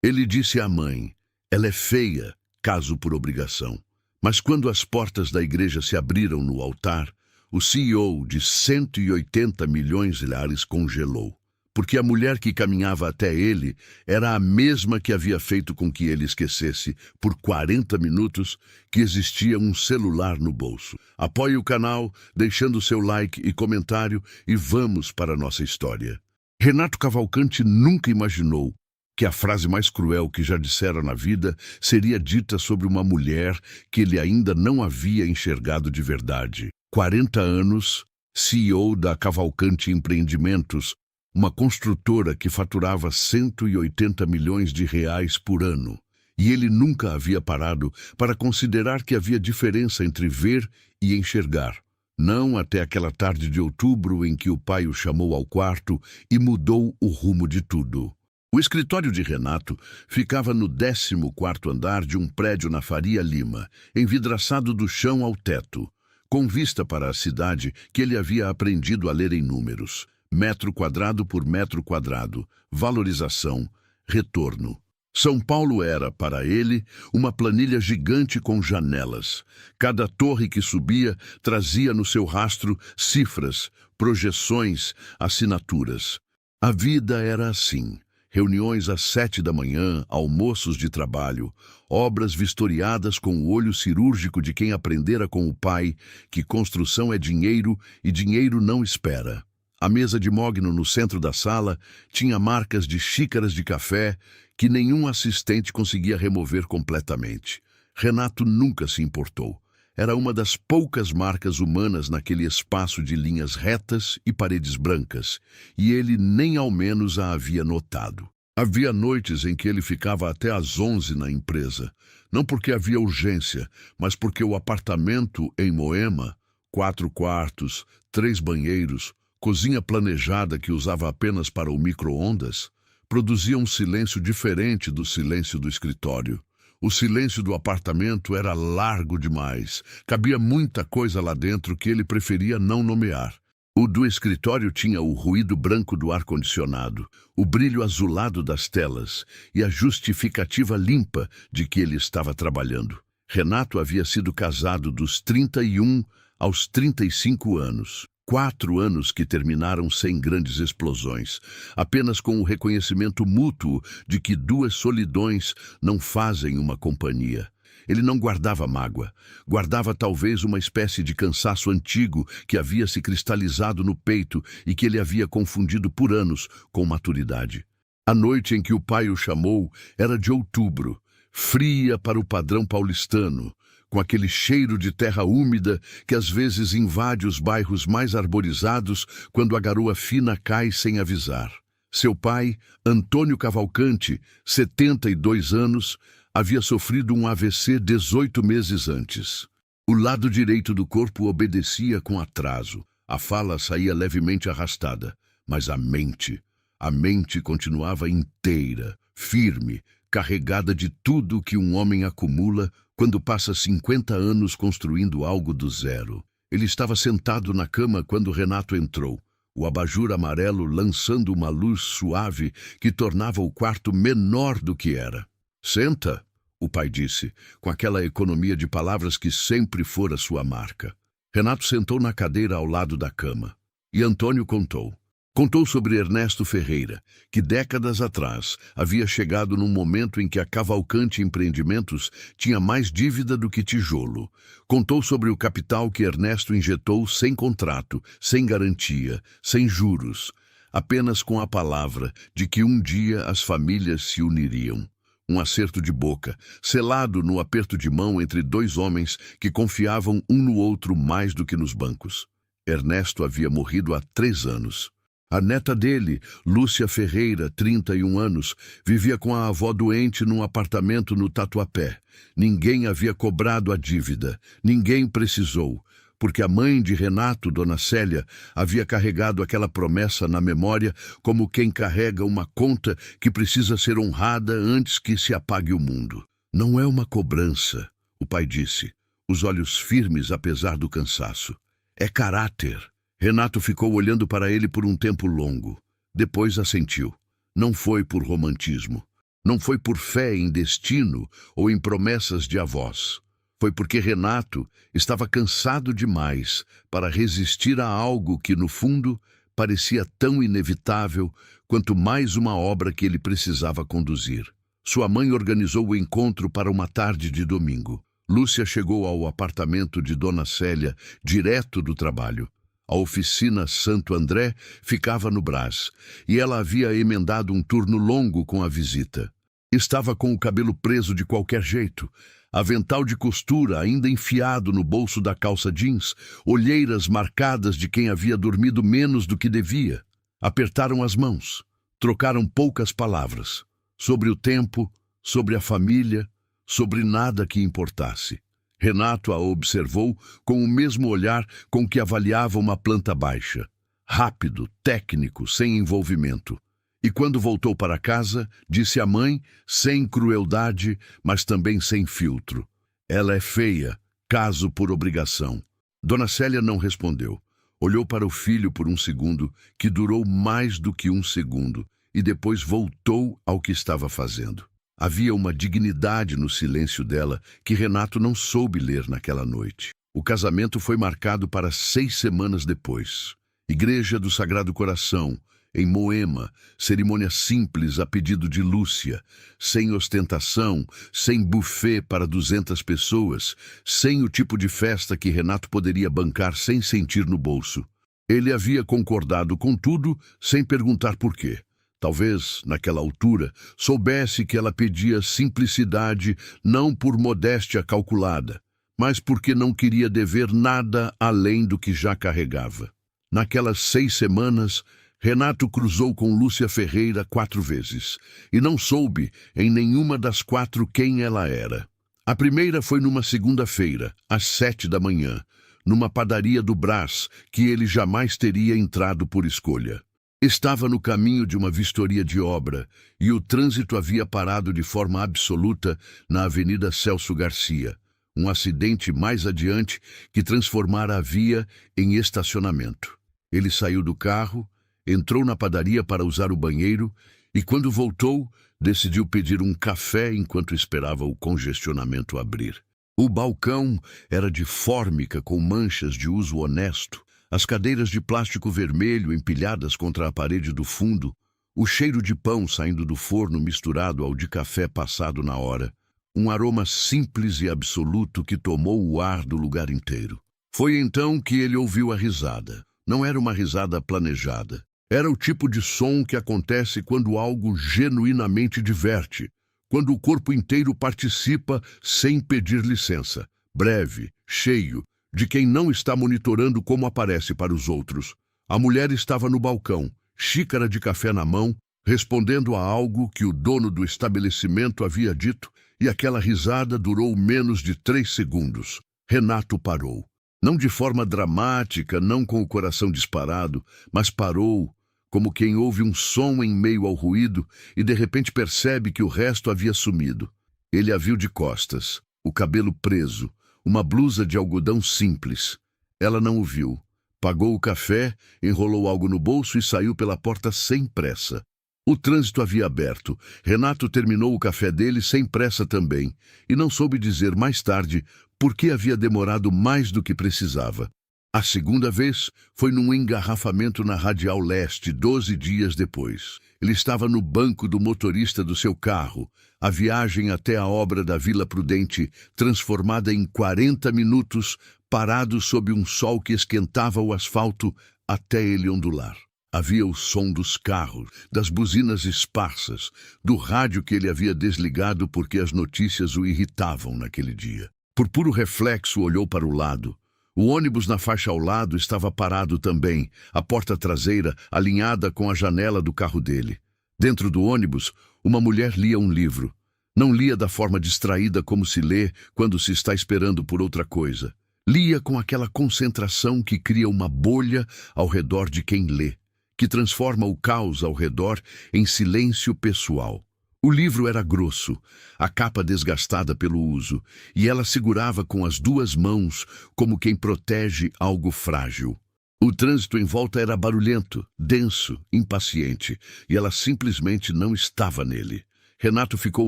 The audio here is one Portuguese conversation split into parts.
Ele disse à mãe: ela é feia, caso por obrigação. Mas quando as portas da igreja se abriram no altar, o CEO de 180 milhões de reais congelou. Porque a mulher que caminhava até ele era a mesma que havia feito com que ele esquecesse, por 40 minutos, que existia um celular no bolso. Apoie o canal, deixando seu like e comentário, e vamos para a nossa história. Renato Cavalcante nunca imaginou que a frase mais cruel que já dissera na vida seria dita sobre uma mulher que ele ainda não havia enxergado de verdade. 40 anos, CEO da Cavalcante Empreendimentos, uma construtora que faturava 180 milhões de reais por ano. E ele nunca havia parado para considerar que havia diferença entre ver e enxergar. Não até aquela tarde de outubro em que o pai o chamou ao quarto e mudou o rumo de tudo. O escritório de Renato ficava no 14º andar de um prédio na Faria Lima, envidraçado do chão ao teto, com vista para a cidade que ele havia aprendido a ler em números. Metro quadrado por metro quadrado, valorização, retorno. São Paulo era, para ele, uma planilha gigante com janelas. Cada torre que subia trazia no seu rastro cifras, projeções, assinaturas. A vida era assim. Reuniões às 7 da manhã, almoços de trabalho, obras vistoriadas com o olho cirúrgico de quem aprendera com o pai que construção é dinheiro e dinheiro não espera. A mesa de mogno no centro da sala tinha marcas de xícaras de café que nenhum assistente conseguia remover completamente. Renato nunca se importou. Era uma das poucas marcas humanas naquele espaço de linhas retas e paredes brancas, e ele nem ao menos a havia notado. Havia noites em que ele ficava até às 11 na empresa, não porque havia urgência, mas porque o apartamento em Moema, 4 quartos, 3 banheiros, cozinha planejada que usava apenas para o micro-ondas, produzia um silêncio diferente do silêncio do escritório. O silêncio do apartamento era largo demais. Cabia muita coisa lá dentro que ele preferia não nomear. O do escritório tinha o ruído branco do ar-condicionado, o brilho azulado das telas e a justificativa limpa de que ele estava trabalhando. Renato havia sido casado dos 31 aos 35 anos. 4 anos que terminaram sem grandes explosões, apenas com o reconhecimento mútuo de que 2 solidões não fazem uma companhia. Ele não guardava mágoa, guardava talvez uma espécie de cansaço antigo que havia se cristalizado no peito e que ele havia confundido por anos com maturidade. A noite em que o pai o chamou era de outubro, fria para o padrão paulistano, com aquele cheiro de terra úmida que às vezes invade os bairros mais arborizados quando a garoa fina cai sem avisar. Seu pai, Antônio Cavalcante, 72 anos, havia sofrido um AVC 18 meses antes. O lado direito do corpo obedecia com atraso. A fala saía levemente arrastada, mas a mente continuava inteira, firme, carregada de tudo que um homem acumula quando passa 50 anos construindo algo do zero. Ele estava sentado na cama quando Renato entrou, o abajur amarelo lançando uma luz suave que tornava o quarto menor do que era. "Senta", o pai disse, com aquela economia de palavras que sempre fora sua marca. Renato sentou na cadeira ao lado da cama. E Antônio contou. Contou sobre Ernesto Ferreira, que décadas atrás havia chegado num momento em que a Cavalcante Empreendimentos tinha mais dívida do que tijolo. Contou sobre o capital que Ernesto injetou sem contrato, sem garantia, sem juros, apenas com a palavra de que um dia as famílias se uniriam. Um acerto de boca, selado no aperto de mão entre 2 homens que confiavam um no outro mais do que nos bancos. Ernesto havia morrido há 3 anos. A neta dele, Lúcia Ferreira, 31 anos, vivia com a avó doente num apartamento no Tatuapé. Ninguém havia cobrado a dívida, ninguém precisou, porque a mãe de Renato, Dona Célia, havia carregado aquela promessa na memória como quem carrega uma conta que precisa ser honrada antes que se apague o mundo. "Não é uma cobrança", o pai disse, os olhos firmes apesar do cansaço. "É caráter." Renato ficou olhando para ele por um tempo longo. Depois assentiu. Não foi por romantismo. Não foi por fé em destino ou em promessas de avós. Foi porque Renato estava cansado demais para resistir a algo que, no fundo, parecia tão inevitável quanto mais uma obra que ele precisava conduzir. Sua mãe organizou o encontro para uma tarde de domingo. Lúcia chegou ao apartamento de Dona Célia direto do trabalho. A oficina Santo André ficava no Brás, e ela havia emendado um turno longo com a visita. Estava com o cabelo preso de qualquer jeito, avental de costura ainda enfiado no bolso da calça jeans, olheiras marcadas de quem havia dormido menos do que devia. Apertaram as mãos, trocaram poucas palavras, sobre o tempo, sobre a família, sobre nada que importasse. Renato a observou com o mesmo olhar com que avaliava uma planta baixa. Rápido, técnico, sem envolvimento. E quando voltou para casa, disse à mãe, sem crueldade, mas também sem filtro: ela é feia, caso por obrigação. Dona Célia não respondeu. Olhou para o filho por um segundo, que durou mais do que um segundo, e depois voltou ao que estava fazendo. Havia uma dignidade no silêncio dela que Renato não soube ler naquela noite. O casamento foi marcado para 6 semanas depois. Igreja do Sagrado Coração, em Moema, cerimônia simples a pedido de Lúcia, sem ostentação, sem buffet para 200 pessoas, sem o tipo de festa que Renato poderia bancar sem sentir no bolso. Ele havia concordado com tudo sem perguntar por quê. Talvez, naquela altura, soubesse que ela pedia simplicidade não por modéstia calculada, mas porque não queria dever nada além do que já carregava. Naquelas 6 semanas, Renato cruzou com Lúcia Ferreira 4 vezes, e não soube, em nenhuma das 4, quem ela era. A primeira foi numa segunda-feira, às 7 da manhã, numa padaria do Brás, que ele jamais teria entrado por escolha. Estava no caminho de uma vistoria de obra, e o trânsito havia parado de forma absoluta na Avenida Celso Garcia, um acidente mais adiante que transformara a via em estacionamento. Ele saiu do carro, entrou na padaria para usar o banheiro e, quando voltou, decidiu pedir um café enquanto esperava o congestionamento abrir. O balcão era de fórmica com manchas de uso honesto, as cadeiras de plástico vermelho empilhadas contra a parede do fundo, o cheiro de pão saindo do forno misturado ao de café passado na hora, um aroma simples e absoluto que tomou o ar do lugar inteiro. Foi então que ele ouviu a risada. Não era uma risada planejada. Era o tipo de som que acontece quando algo genuinamente diverte, quando o corpo inteiro participa sem pedir licença. Breve, cheio, de quem não está monitorando como aparece para os outros. A mulher estava no balcão, xícara de café na mão, respondendo a algo que o dono do estabelecimento havia dito, e aquela risada durou menos de 3 segundos. Renato parou. Não de forma dramática, não com o coração disparado, mas parou, como quem ouve um som em meio ao ruído e de repente percebe que o resto havia sumido. Ele a viu de costas, o cabelo preso, uma blusa de algodão simples. Ela não o viu. Pagou o café, enrolou algo no bolso e saiu pela porta sem pressa. O trânsito havia aberto. Renato terminou o café dele sem pressa também, e não soube dizer mais tarde por que havia demorado mais do que precisava. A segunda vez foi num engarrafamento na Radial Leste, 12 dias depois. Ele estava no banco do motorista do seu carro, a viagem até a obra da Vila Prudente, transformada em 40 minutos, parado sob um sol que esquentava o asfalto até ele ondular. Havia o som dos carros, das buzinas esparsas, do rádio que ele havia desligado porque as notícias o irritavam naquele dia. Por puro reflexo, olhou para o lado. O ônibus na faixa ao lado estava parado também, a porta traseira alinhada com a janela do carro dele. Dentro do ônibus, uma mulher lia um livro. Não lia da forma distraída como se lê quando se está esperando por outra coisa. Lia com aquela concentração que cria uma bolha ao redor de quem lê, que transforma o caos ao redor em silêncio pessoal. O livro era grosso, a capa desgastada pelo uso, e ela segurava com as 2 mãos como quem protege algo frágil. O trânsito em volta era barulhento, denso, impaciente, e ela simplesmente não estava nele. Renato ficou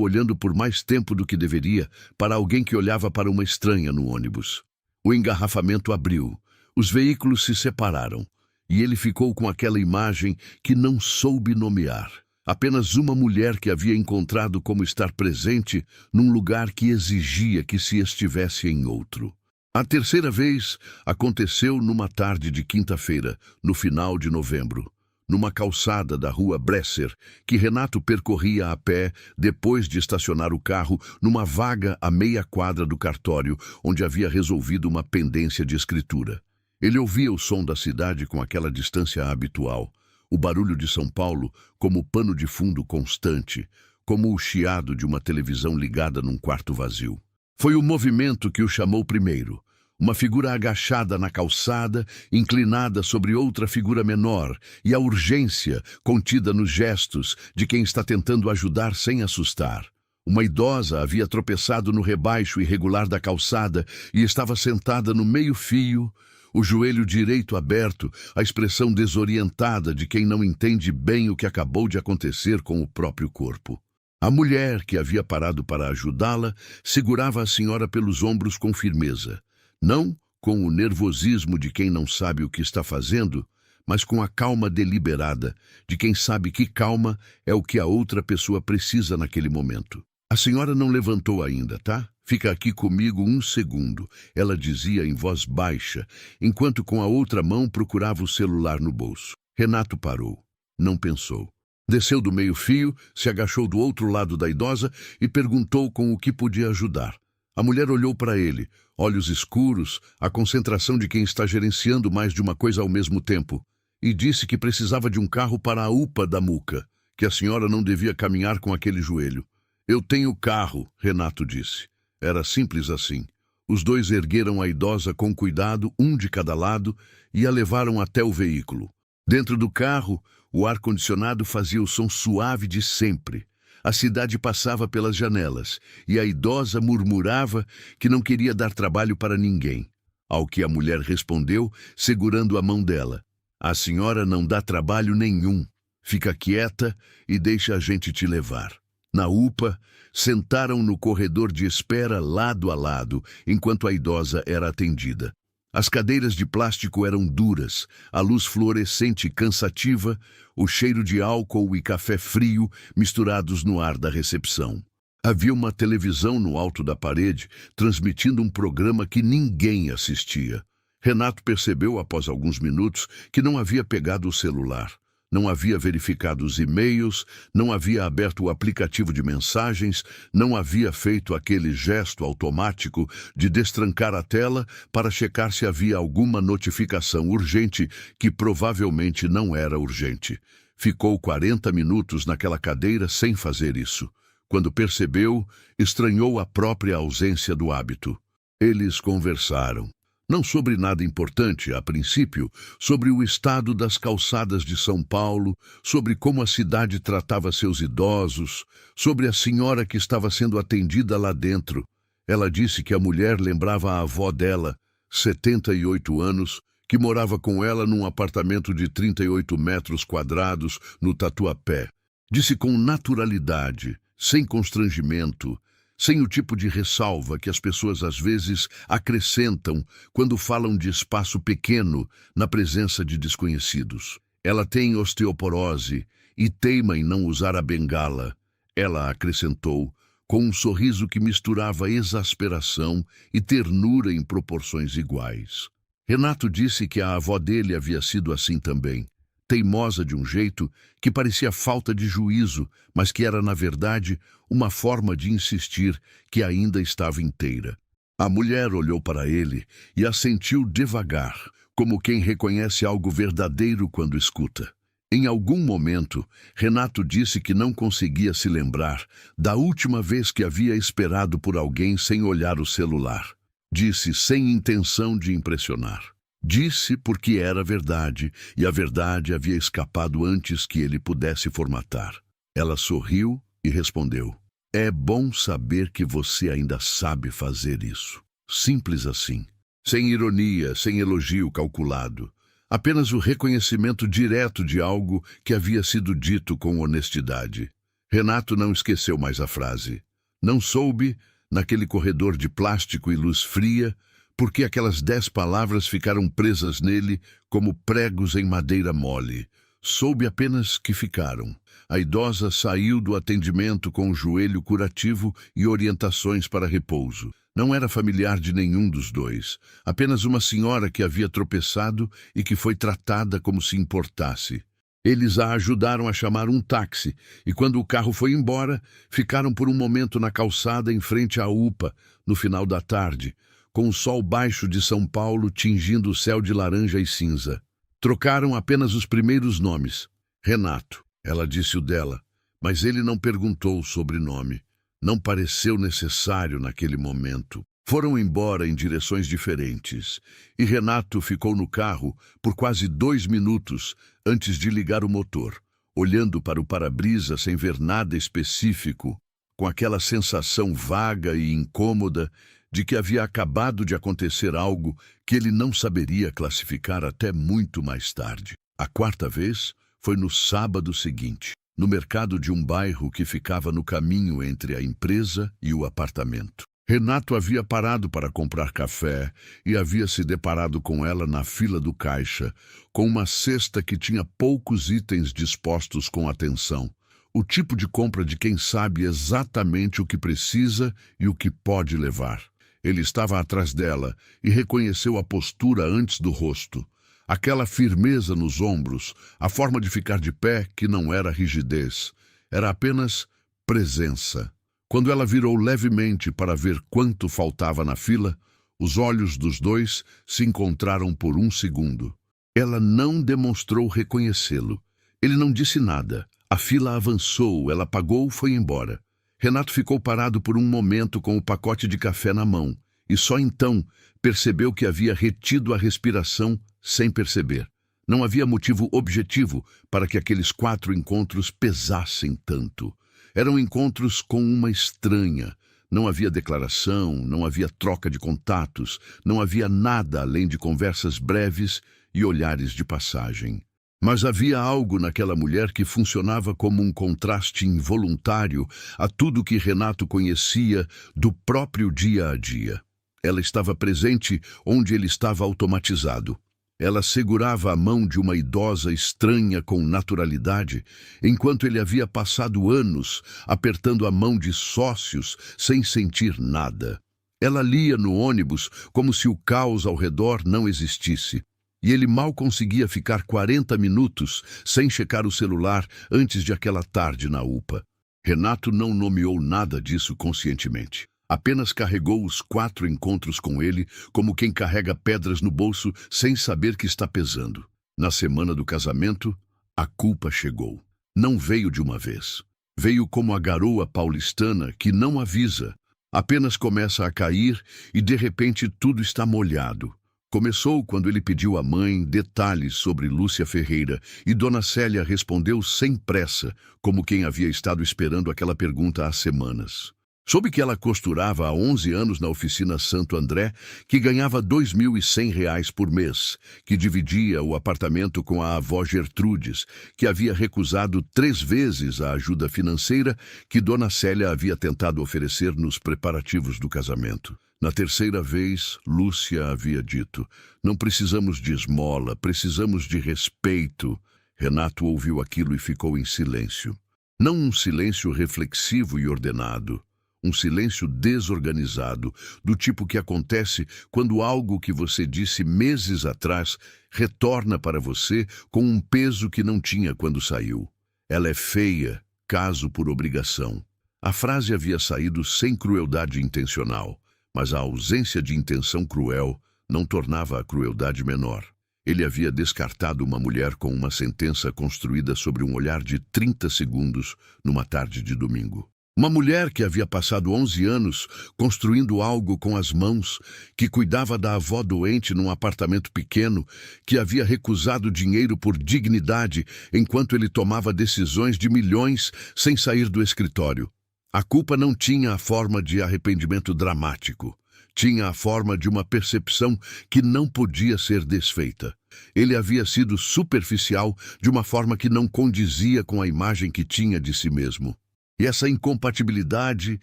olhando por mais tempo do que deveria para alguém que olhava para uma estranha no ônibus. O engarrafamento abriu, os veículos se separaram, e ele ficou com aquela imagem que não soube nomear. Apenas uma mulher que havia encontrado como estar presente num lugar que exigia que se estivesse em outro. A terceira vez aconteceu numa tarde de quinta-feira, no final de novembro, numa calçada da rua Bresser, que Renato percorria a pé depois de estacionar o carro numa vaga a meia quadra do cartório, onde havia resolvido uma pendência de escritura. Ele ouvia o som da cidade com aquela distância habitual, o barulho de São Paulo como pano de fundo constante, como o chiado de uma televisão ligada num quarto vazio. Foi o movimento que o chamou primeiro. Uma figura agachada na calçada, inclinada sobre outra figura menor, e a urgência contida nos gestos de quem está tentando ajudar sem assustar. Uma idosa havia tropeçado no rebaixo irregular da calçada e estava sentada no meio-fio, o joelho direito aberto, a expressão desorientada de quem não entende bem o que acabou de acontecer com o próprio corpo. A mulher, que havia parado para ajudá-la, segurava a senhora pelos ombros com firmeza. Não com o nervosismo de quem não sabe o que está fazendo, mas com a calma deliberada de quem sabe que calma é o que a outra pessoa precisa naquele momento. A senhora não levantou ainda, tá? Fica aqui comigo um segundo, ela dizia em voz baixa, enquanto com a outra mão procurava o celular no bolso. Renato parou. Não pensou. Desceu do meio-fio, se agachou do outro lado da idosa e perguntou com o que podia ajudar. A mulher olhou para ele, olhos escuros, a concentração de quem está gerenciando mais de uma coisa ao mesmo tempo, e disse que precisava de um carro para a UPA da Muca, que a senhora não devia caminhar com aquele joelho. Eu tenho carro, Renato disse. Era simples assim. Os dois ergueram a idosa com cuidado, um de cada lado, e a levaram até o veículo. Dentro do carro, o ar-condicionado fazia o som suave de sempre. A cidade passava pelas janelas, e a idosa murmurava que não queria dar trabalho para ninguém. Ao que a mulher respondeu, segurando a mão dela. A senhora não dá trabalho nenhum. Fica quieta e deixa a gente te levar. Na UPA, sentaram no corredor de espera lado a lado, enquanto a idosa era atendida. As cadeiras de plástico eram duras, a luz fluorescente cansativa, o cheiro de álcool e café frio misturados no ar da recepção. Havia uma televisão no alto da parede, transmitindo um programa que ninguém assistia. Renato percebeu, após alguns minutos, que não havia pegado o celular. Não havia verificado os e-mails, não havia aberto o aplicativo de mensagens, não havia feito aquele gesto automático de destrancar a tela para checar se havia alguma notificação urgente que provavelmente não era urgente. Ficou 40 minutos naquela cadeira sem fazer isso. Quando percebeu, estranhou a própria ausência do hábito. Eles conversaram. Não sobre nada importante, a princípio, sobre o estado das calçadas de São Paulo, sobre como a cidade tratava seus idosos, sobre a senhora que estava sendo atendida lá dentro. Ela disse que a mulher lembrava a avó dela, 78 anos, que morava com ela num apartamento de 38 metros quadrados no Tatuapé. Disse com naturalidade, sem constrangimento, sem o tipo de ressalva que as pessoas às vezes acrescentam quando falam de espaço pequeno na presença de desconhecidos. Ela tem osteoporose e teima em não usar a bengala. Ela acrescentou, com um sorriso que misturava exasperação e ternura em proporções iguais. Renato disse que a avó dele havia sido assim também. Teimosa de um jeito que parecia falta de juízo, mas que era, na verdade, uma forma de insistir que ainda estava inteira. A mulher olhou para ele e assentiu devagar, como quem reconhece algo verdadeiro quando escuta. Em algum momento, Renato disse que não conseguia se lembrar da última vez que havia esperado por alguém sem olhar o celular. Disse sem intenção de impressionar. Disse porque era verdade, e a verdade havia escapado antes que ele pudesse formatar. Ela sorriu e respondeu: "É bom saber que você ainda sabe fazer isso." Simples assim. Sem ironia, sem elogio calculado. Apenas o reconhecimento direto de algo que havia sido dito com honestidade. Renato não esqueceu mais a frase. Não soube, naquele corredor de plástico e luz fria, porque aquelas 10 palavras ficaram presas nele como pregos em madeira mole. Soube apenas que ficaram. A idosa saiu do atendimento com o joelho curativo e orientações para repouso. Não era familiar de nenhum dos dois, apenas uma senhora que havia tropeçado e que foi tratada como se importasse. Eles a ajudaram a chamar um táxi, e quando o carro foi embora, ficaram por um momento na calçada em frente à UPA, no final da tarde, com o sol baixo de São Paulo tingindo o céu de laranja e cinza. Trocaram apenas os primeiros nomes. Renato, ela disse o dela, mas ele não perguntou o sobrenome. Não pareceu necessário naquele momento. Foram embora em direções diferentes, e Renato ficou no carro por quase 2 minutos antes de ligar o motor, olhando para o para-brisa sem ver nada específico, com aquela sensação vaga e incômoda de que havia acabado de acontecer algo que ele não saberia classificar até muito mais tarde. A quarta vez foi no sábado seguinte, no mercado de um bairro que ficava no caminho entre a empresa e o apartamento. Renato havia parado para comprar café e havia se deparado com ela na fila do caixa, com uma cesta que tinha poucos itens dispostos com atenção. O tipo de compra de quem sabe exatamente o que precisa e o que pode levar. Ele estava atrás dela e reconheceu a postura antes do rosto. Aquela firmeza nos ombros, a forma de ficar de pé que não era rigidez, era apenas presença. Quando ela virou levemente para ver quanto faltava na fila, os olhos dos dois se encontraram por um segundo. Ela não demonstrou reconhecê-lo. Ele não disse nada. A fila avançou, ela pagou e foi embora. Renato ficou parado por um momento com o pacote de café na mão, e só então percebeu que havia retido a respiração sem perceber. Não havia motivo objetivo para que aqueles 4 encontros pesassem tanto. Eram encontros com uma estranha. Não havia declaração, não havia troca de contatos, não havia nada além de conversas breves e olhares de passagem. Mas havia algo naquela mulher que funcionava como um contraste involuntário a tudo que Renato conhecia do próprio dia a dia. Ela estava presente onde ele estava automatizado. Ela segurava a mão de uma idosa estranha com naturalidade, enquanto ele havia passado anos apertando a mão de sócios sem sentir nada. Ela lia no ônibus como se o caos ao redor não existisse. E ele mal conseguia ficar 40 minutos sem checar o celular antes de aquela tarde na UPA. Renato não nomeou nada disso conscientemente. Apenas carregou os 4 encontros com ele como quem carrega pedras no bolso sem saber que está pesando. Na semana do casamento, a culpa chegou. Não veio de uma vez. Veio como a garoa paulistana que não avisa. Apenas começa a cair e de repente tudo está molhado. Começou quando ele pediu à mãe detalhes sobre Lúcia Ferreira e Dona Célia respondeu sem pressa, como quem havia estado esperando aquela pergunta há semanas. Soube que ela costurava há 11 anos na oficina Santo André, que ganhava R$ 2.100 por mês, que dividia o apartamento com a avó Gertrudes, que havia recusado 3 vezes a ajuda financeira que Dona Célia havia tentado oferecer nos preparativos do casamento. Na terceira vez, Lúcia havia dito: "Não precisamos de esmola, precisamos de respeito." Renato ouviu aquilo e ficou em silêncio. Não um silêncio reflexivo e ordenado. Um silêncio desorganizado, do tipo que acontece quando algo que você disse meses atrás retorna para você com um peso que não tinha quando saiu. Ela é feia, caso por obrigação. A frase havia saído sem crueldade intencional, mas a ausência de intenção cruel não tornava a crueldade menor. Ele havia descartado uma mulher com uma sentença construída sobre um olhar de 30 segundos numa tarde de domingo. Uma mulher que havia passado 11 anos construindo algo com as mãos, que cuidava da avó doente num apartamento pequeno, que havia recusado dinheiro por dignidade enquanto ele tomava decisões de milhões sem sair do escritório. A culpa não tinha a forma de arrependimento dramático. Tinha a forma de uma percepção que não podia ser desfeita. Ele havia sido superficial de uma forma que não condizia com a imagem que tinha de si mesmo. E essa incompatibilidade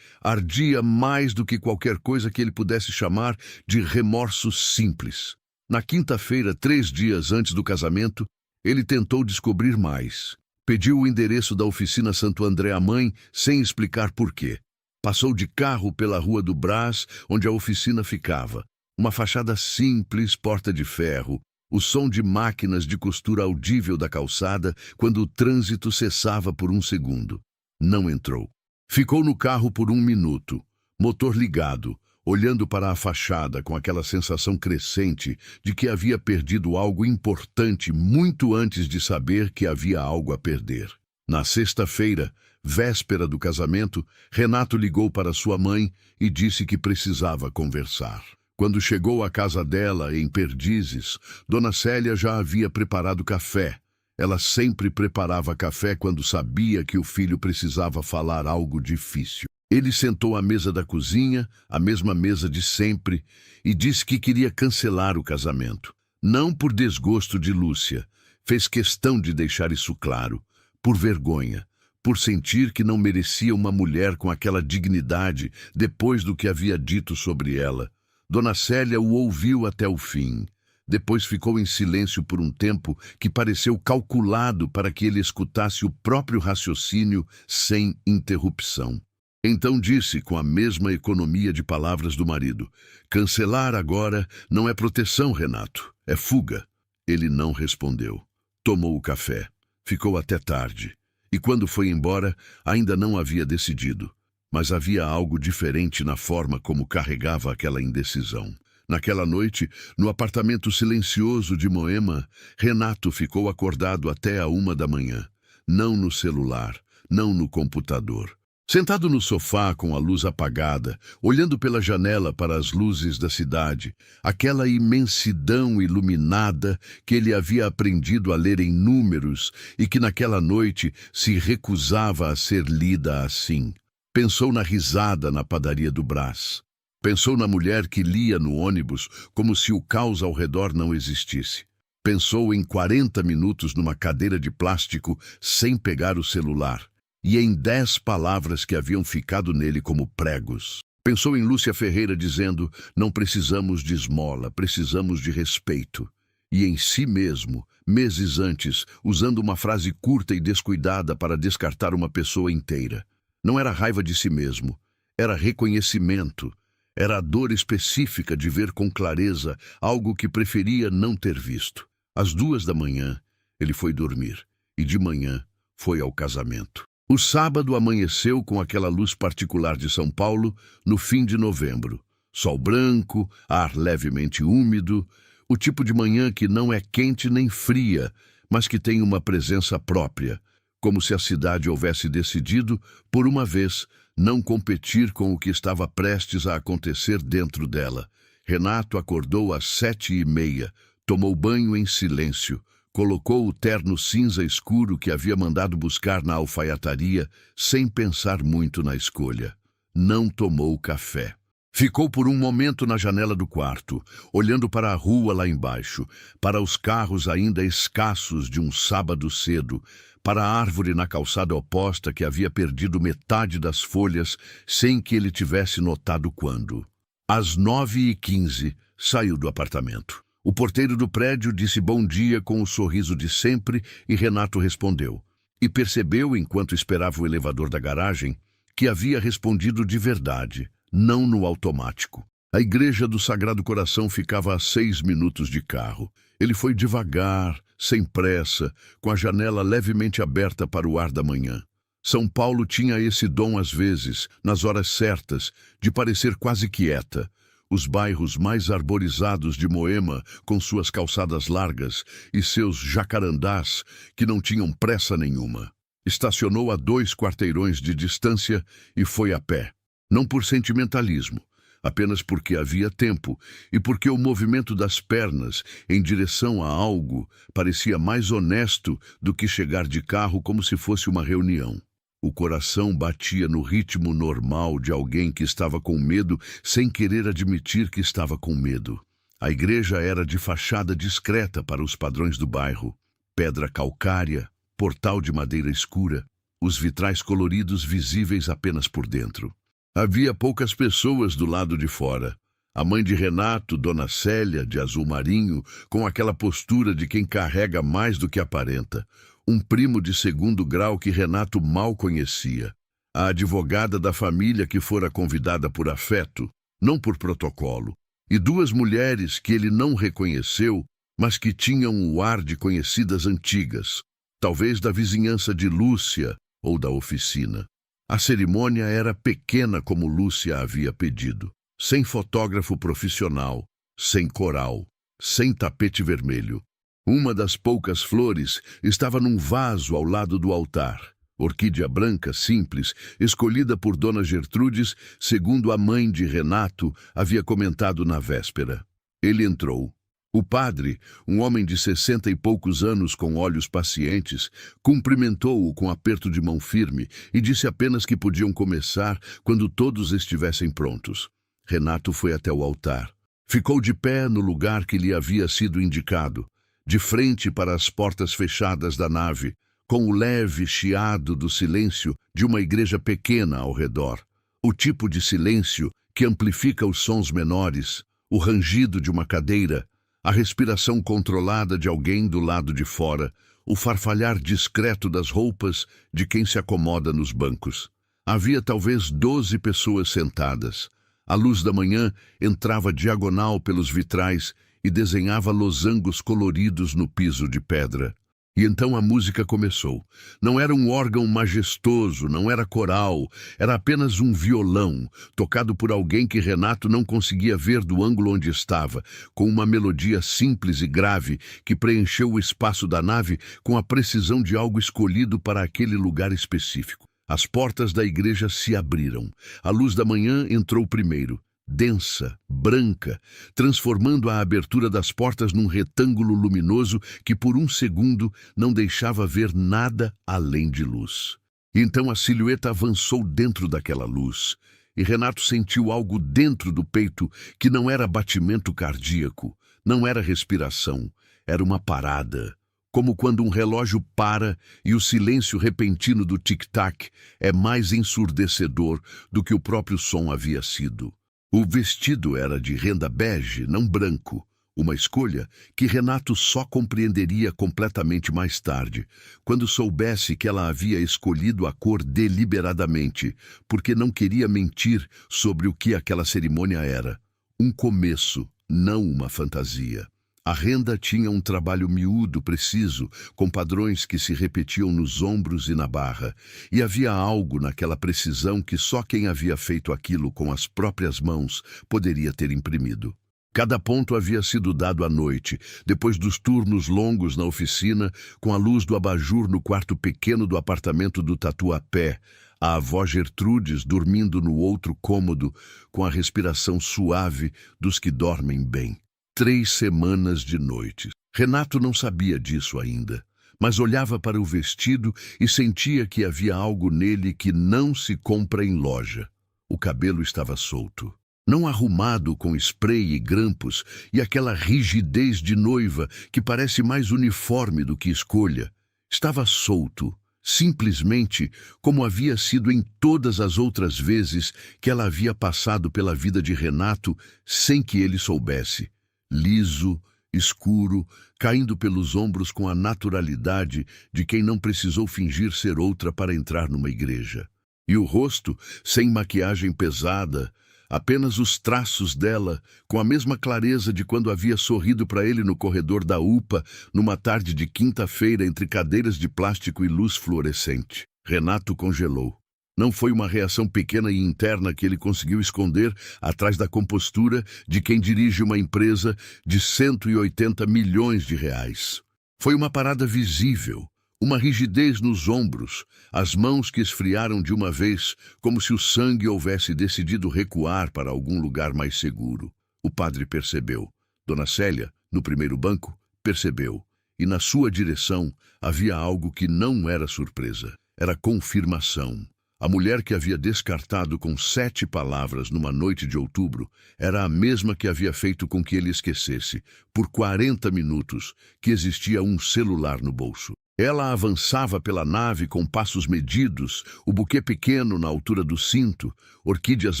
ardia mais do que qualquer coisa que ele pudesse chamar de remorso simples. Na quinta-feira, 3 dias antes do casamento, ele tentou descobrir mais. Pediu o endereço da oficina Santo André à mãe, sem explicar por quê. Passou de carro pela Rua do Brás, onde a oficina ficava. Uma fachada simples, porta de ferro, o som de máquinas de costura audível da calçada quando o trânsito cessava por um segundo. Não entrou. Ficou no carro por 1 minuto, motor ligado, olhando para a fachada com aquela sensação crescente de que havia perdido algo importante muito antes de saber que havia algo a perder. Na sexta-feira, véspera do casamento, Renato ligou para sua mãe e disse que precisava conversar. Quando chegou à casa dela, em Perdizes, Dona Célia já havia preparado café. Ela sempre preparava café quando sabia que o filho precisava falar algo difícil. Ele sentou à mesa da cozinha, a mesma mesa de sempre, e disse que queria cancelar o casamento. Não por desgosto de Lúcia, fez questão de deixar isso claro, por vergonha, por sentir que não merecia uma mulher com aquela dignidade depois do que havia dito sobre ela. Dona Célia o ouviu até o fim. Depois ficou em silêncio por um tempo que pareceu calculado para que ele escutasse o próprio raciocínio sem interrupção. Então disse, com a mesma economia de palavras do marido: "Cancelar agora não é proteção, Renato, é fuga." Ele não respondeu. Tomou o café. Ficou até tarde. E quando foi embora, ainda não havia decidido. Mas havia algo diferente na forma como carregava aquela indecisão. Naquela noite, no apartamento silencioso de Moema, Renato ficou acordado até a 1 da manhã. Não no celular, não no computador. Sentado no sofá com a luz apagada, olhando pela janela para as luzes da cidade, aquela imensidão iluminada que ele havia aprendido a ler em números e que naquela noite se recusava a ser lida assim. Pensou na risada na padaria do Brás. Pensou na mulher que lia no ônibus como se o caos ao redor não existisse. Pensou em 40 minutos numa cadeira de plástico sem pegar o celular e em 10 palavras que haviam ficado nele como pregos. Pensou em Lúcia Ferreira dizendo: "Não precisamos de esmola, precisamos de respeito." E em si mesmo, meses antes, usando uma frase curta e descuidada para descartar uma pessoa inteira. Não era raiva de si mesmo, era reconhecimento. Era a dor específica de ver com clareza algo que preferia não ter visto. Às 2 da manhã, ele foi dormir, e de manhã foi ao casamento. O sábado amanheceu com aquela luz particular de São Paulo no fim de novembro. Sol branco, ar levemente úmido, o tipo de manhã que não é quente nem fria, mas que tem uma presença própria, como se a cidade houvesse decidido, por uma vez, não competir com o que estava prestes a acontecer dentro dela. Renato acordou às 7h30, tomou banho em silêncio, colocou o terno cinza escuro que havia mandado buscar na alfaiataria, sem pensar muito na escolha. Não tomou café. Ficou por um momento na janela do quarto, olhando para a rua lá embaixo, para os carros ainda escassos de um sábado cedo, para a árvore na calçada oposta que havia perdido metade das folhas sem que ele tivesse notado quando. Às 9h15, saiu do apartamento. O porteiro do prédio disse bom dia com o sorriso de sempre e Renato respondeu. E percebeu, enquanto esperava o elevador da garagem, que havia respondido de verdade, não no automático. A igreja do Sagrado Coração ficava a 6 minutos de carro. Ele foi devagar, sem pressa, com a janela levemente aberta para o ar da manhã. São Paulo tinha esse dom às vezes, nas horas certas, de parecer quase quieta. Os bairros mais arborizados de Moema, com suas calçadas largas e seus jacarandás, que não tinham pressa nenhuma. Estacionou a 2 quarteirões de distância e foi a pé. Não por sentimentalismo, apenas porque havia tempo e porque o movimento das pernas em direção a algo parecia mais honesto do que chegar de carro como se fosse uma reunião. O coração batia no ritmo normal de alguém que estava com medo sem querer admitir que estava com medo. A igreja era de fachada discreta para os padrões do bairro. Pedra calcária, portal de madeira escura. os vitrais coloridos visíveis apenas por dentro. Havia poucas pessoas do lado de fora. A mãe de Renato, Dona Célia, de azul marinho, com aquela postura de quem carrega mais do que aparenta. Um primo de segundo grau que Renato mal conhecia. A advogada da família que fora convidada por afeto, não por protocolo. E duas mulheres que ele não reconheceu, mas que tinham o ar de conhecidas antigas, talvez da vizinhança de Lúcia ou da oficina. A cerimônia era pequena como Lúcia havia pedido, sem fotógrafo profissional, sem coral, sem tapete vermelho. Uma das poucas flores estava num vaso ao lado do altar. Orquídea branca, simples, escolhida por Dona Gertrudes, segundo a mãe de Renato havia comentado na véspera. Ele entrou. O padre, um homem de 60 e poucos anos com olhos pacientes, cumprimentou-o com aperto de mão firme e disse apenas que podiam começar quando todos estivessem prontos. Renato foi até o altar. Ficou de pé no lugar que lhe havia sido indicado, de frente para as portas fechadas da nave, com o leve chiado do silêncio de uma igreja pequena ao redor. O tipo de silêncio que amplifica os sons menores, o rangido de uma cadeira, a respiração controlada de alguém do lado de fora, o farfalhar discreto das roupas de quem se acomoda nos bancos. Havia talvez 12 pessoas sentadas. A luz da manhã entrava diagonal pelos vitrais e desenhava losangos coloridos no piso de pedra. E então a música começou. Não era um órgão majestoso, não era coral, era apenas um violão, tocado por alguém que Renato não conseguia ver do ângulo onde estava, com uma melodia simples e grave que preencheu o espaço da nave com a precisão de algo escolhido para aquele lugar específico. As portas da igreja se abriram. A luz da manhã entrou primeiro. Densa, branca, transformando a abertura das portas num retângulo luminoso que por um segundo não deixava ver nada além de luz. Então a silhueta avançou dentro daquela luz, e Renato sentiu algo dentro do peito que não era batimento cardíaco, não era respiração, era uma parada. Como quando um relógio para e o silêncio repentino do tic-tac é mais ensurdecedor do que o próprio som havia sido. O vestido era de renda bege, não branco, uma escolha que Renato só compreenderia completamente mais tarde, quando soubesse que ela havia escolhido a cor deliberadamente, porque não queria mentir sobre o que aquela cerimônia era. Um começo, não uma fantasia. A renda tinha um trabalho miúdo, preciso, com padrões que se repetiam nos ombros e na barra, e havia algo naquela precisão que só quem havia feito aquilo com as próprias mãos poderia ter imprimido. Cada ponto havia sido dado à noite, depois dos turnos longos na oficina, com a luz do abajur no quarto pequeno do apartamento do Tatuapé, a avó Gertrudes dormindo no outro cômodo, com a respiração suave dos que dormem bem. 3 semanas de noites. Renato não sabia disso ainda, mas olhava para o vestido e sentia que havia algo nele que não se compra em loja. O cabelo estava solto, não arrumado com spray e grampos e aquela rigidez de noiva que parece mais uniforme do que escolha. Estava solto, simplesmente como havia sido em todas as outras vezes que ela havia passado pela vida de Renato sem que ele soubesse. Liso, escuro, caindo pelos ombros com a naturalidade de quem não precisou fingir ser outra para entrar numa igreja. E o rosto, sem maquiagem pesada, apenas os traços dela, com a mesma clareza de quando havia sorrido para ele no corredor da UPA, numa tarde de quinta-feira entre cadeiras de plástico e luz fluorescente. Renato congelou. Não foi uma reação pequena e interna que ele conseguiu esconder atrás da compostura de quem dirige uma empresa de 180 milhões de reais. Foi uma parada visível, uma rigidez nos ombros, as mãos que esfriaram de uma vez, como se o sangue houvesse decidido recuar para algum lugar mais seguro. O padre percebeu. Dona Célia, no primeiro banco, percebeu. E na sua direção havia algo que não era surpresa. Era confirmação. A mulher que havia descartado com 7 palavras numa noite de outubro era a mesma que havia feito com que ele esquecesse, por 40 minutos, que existia um celular no bolso. Ela avançava pela nave com passos medidos, o buquê pequeno na altura do cinto, orquídeas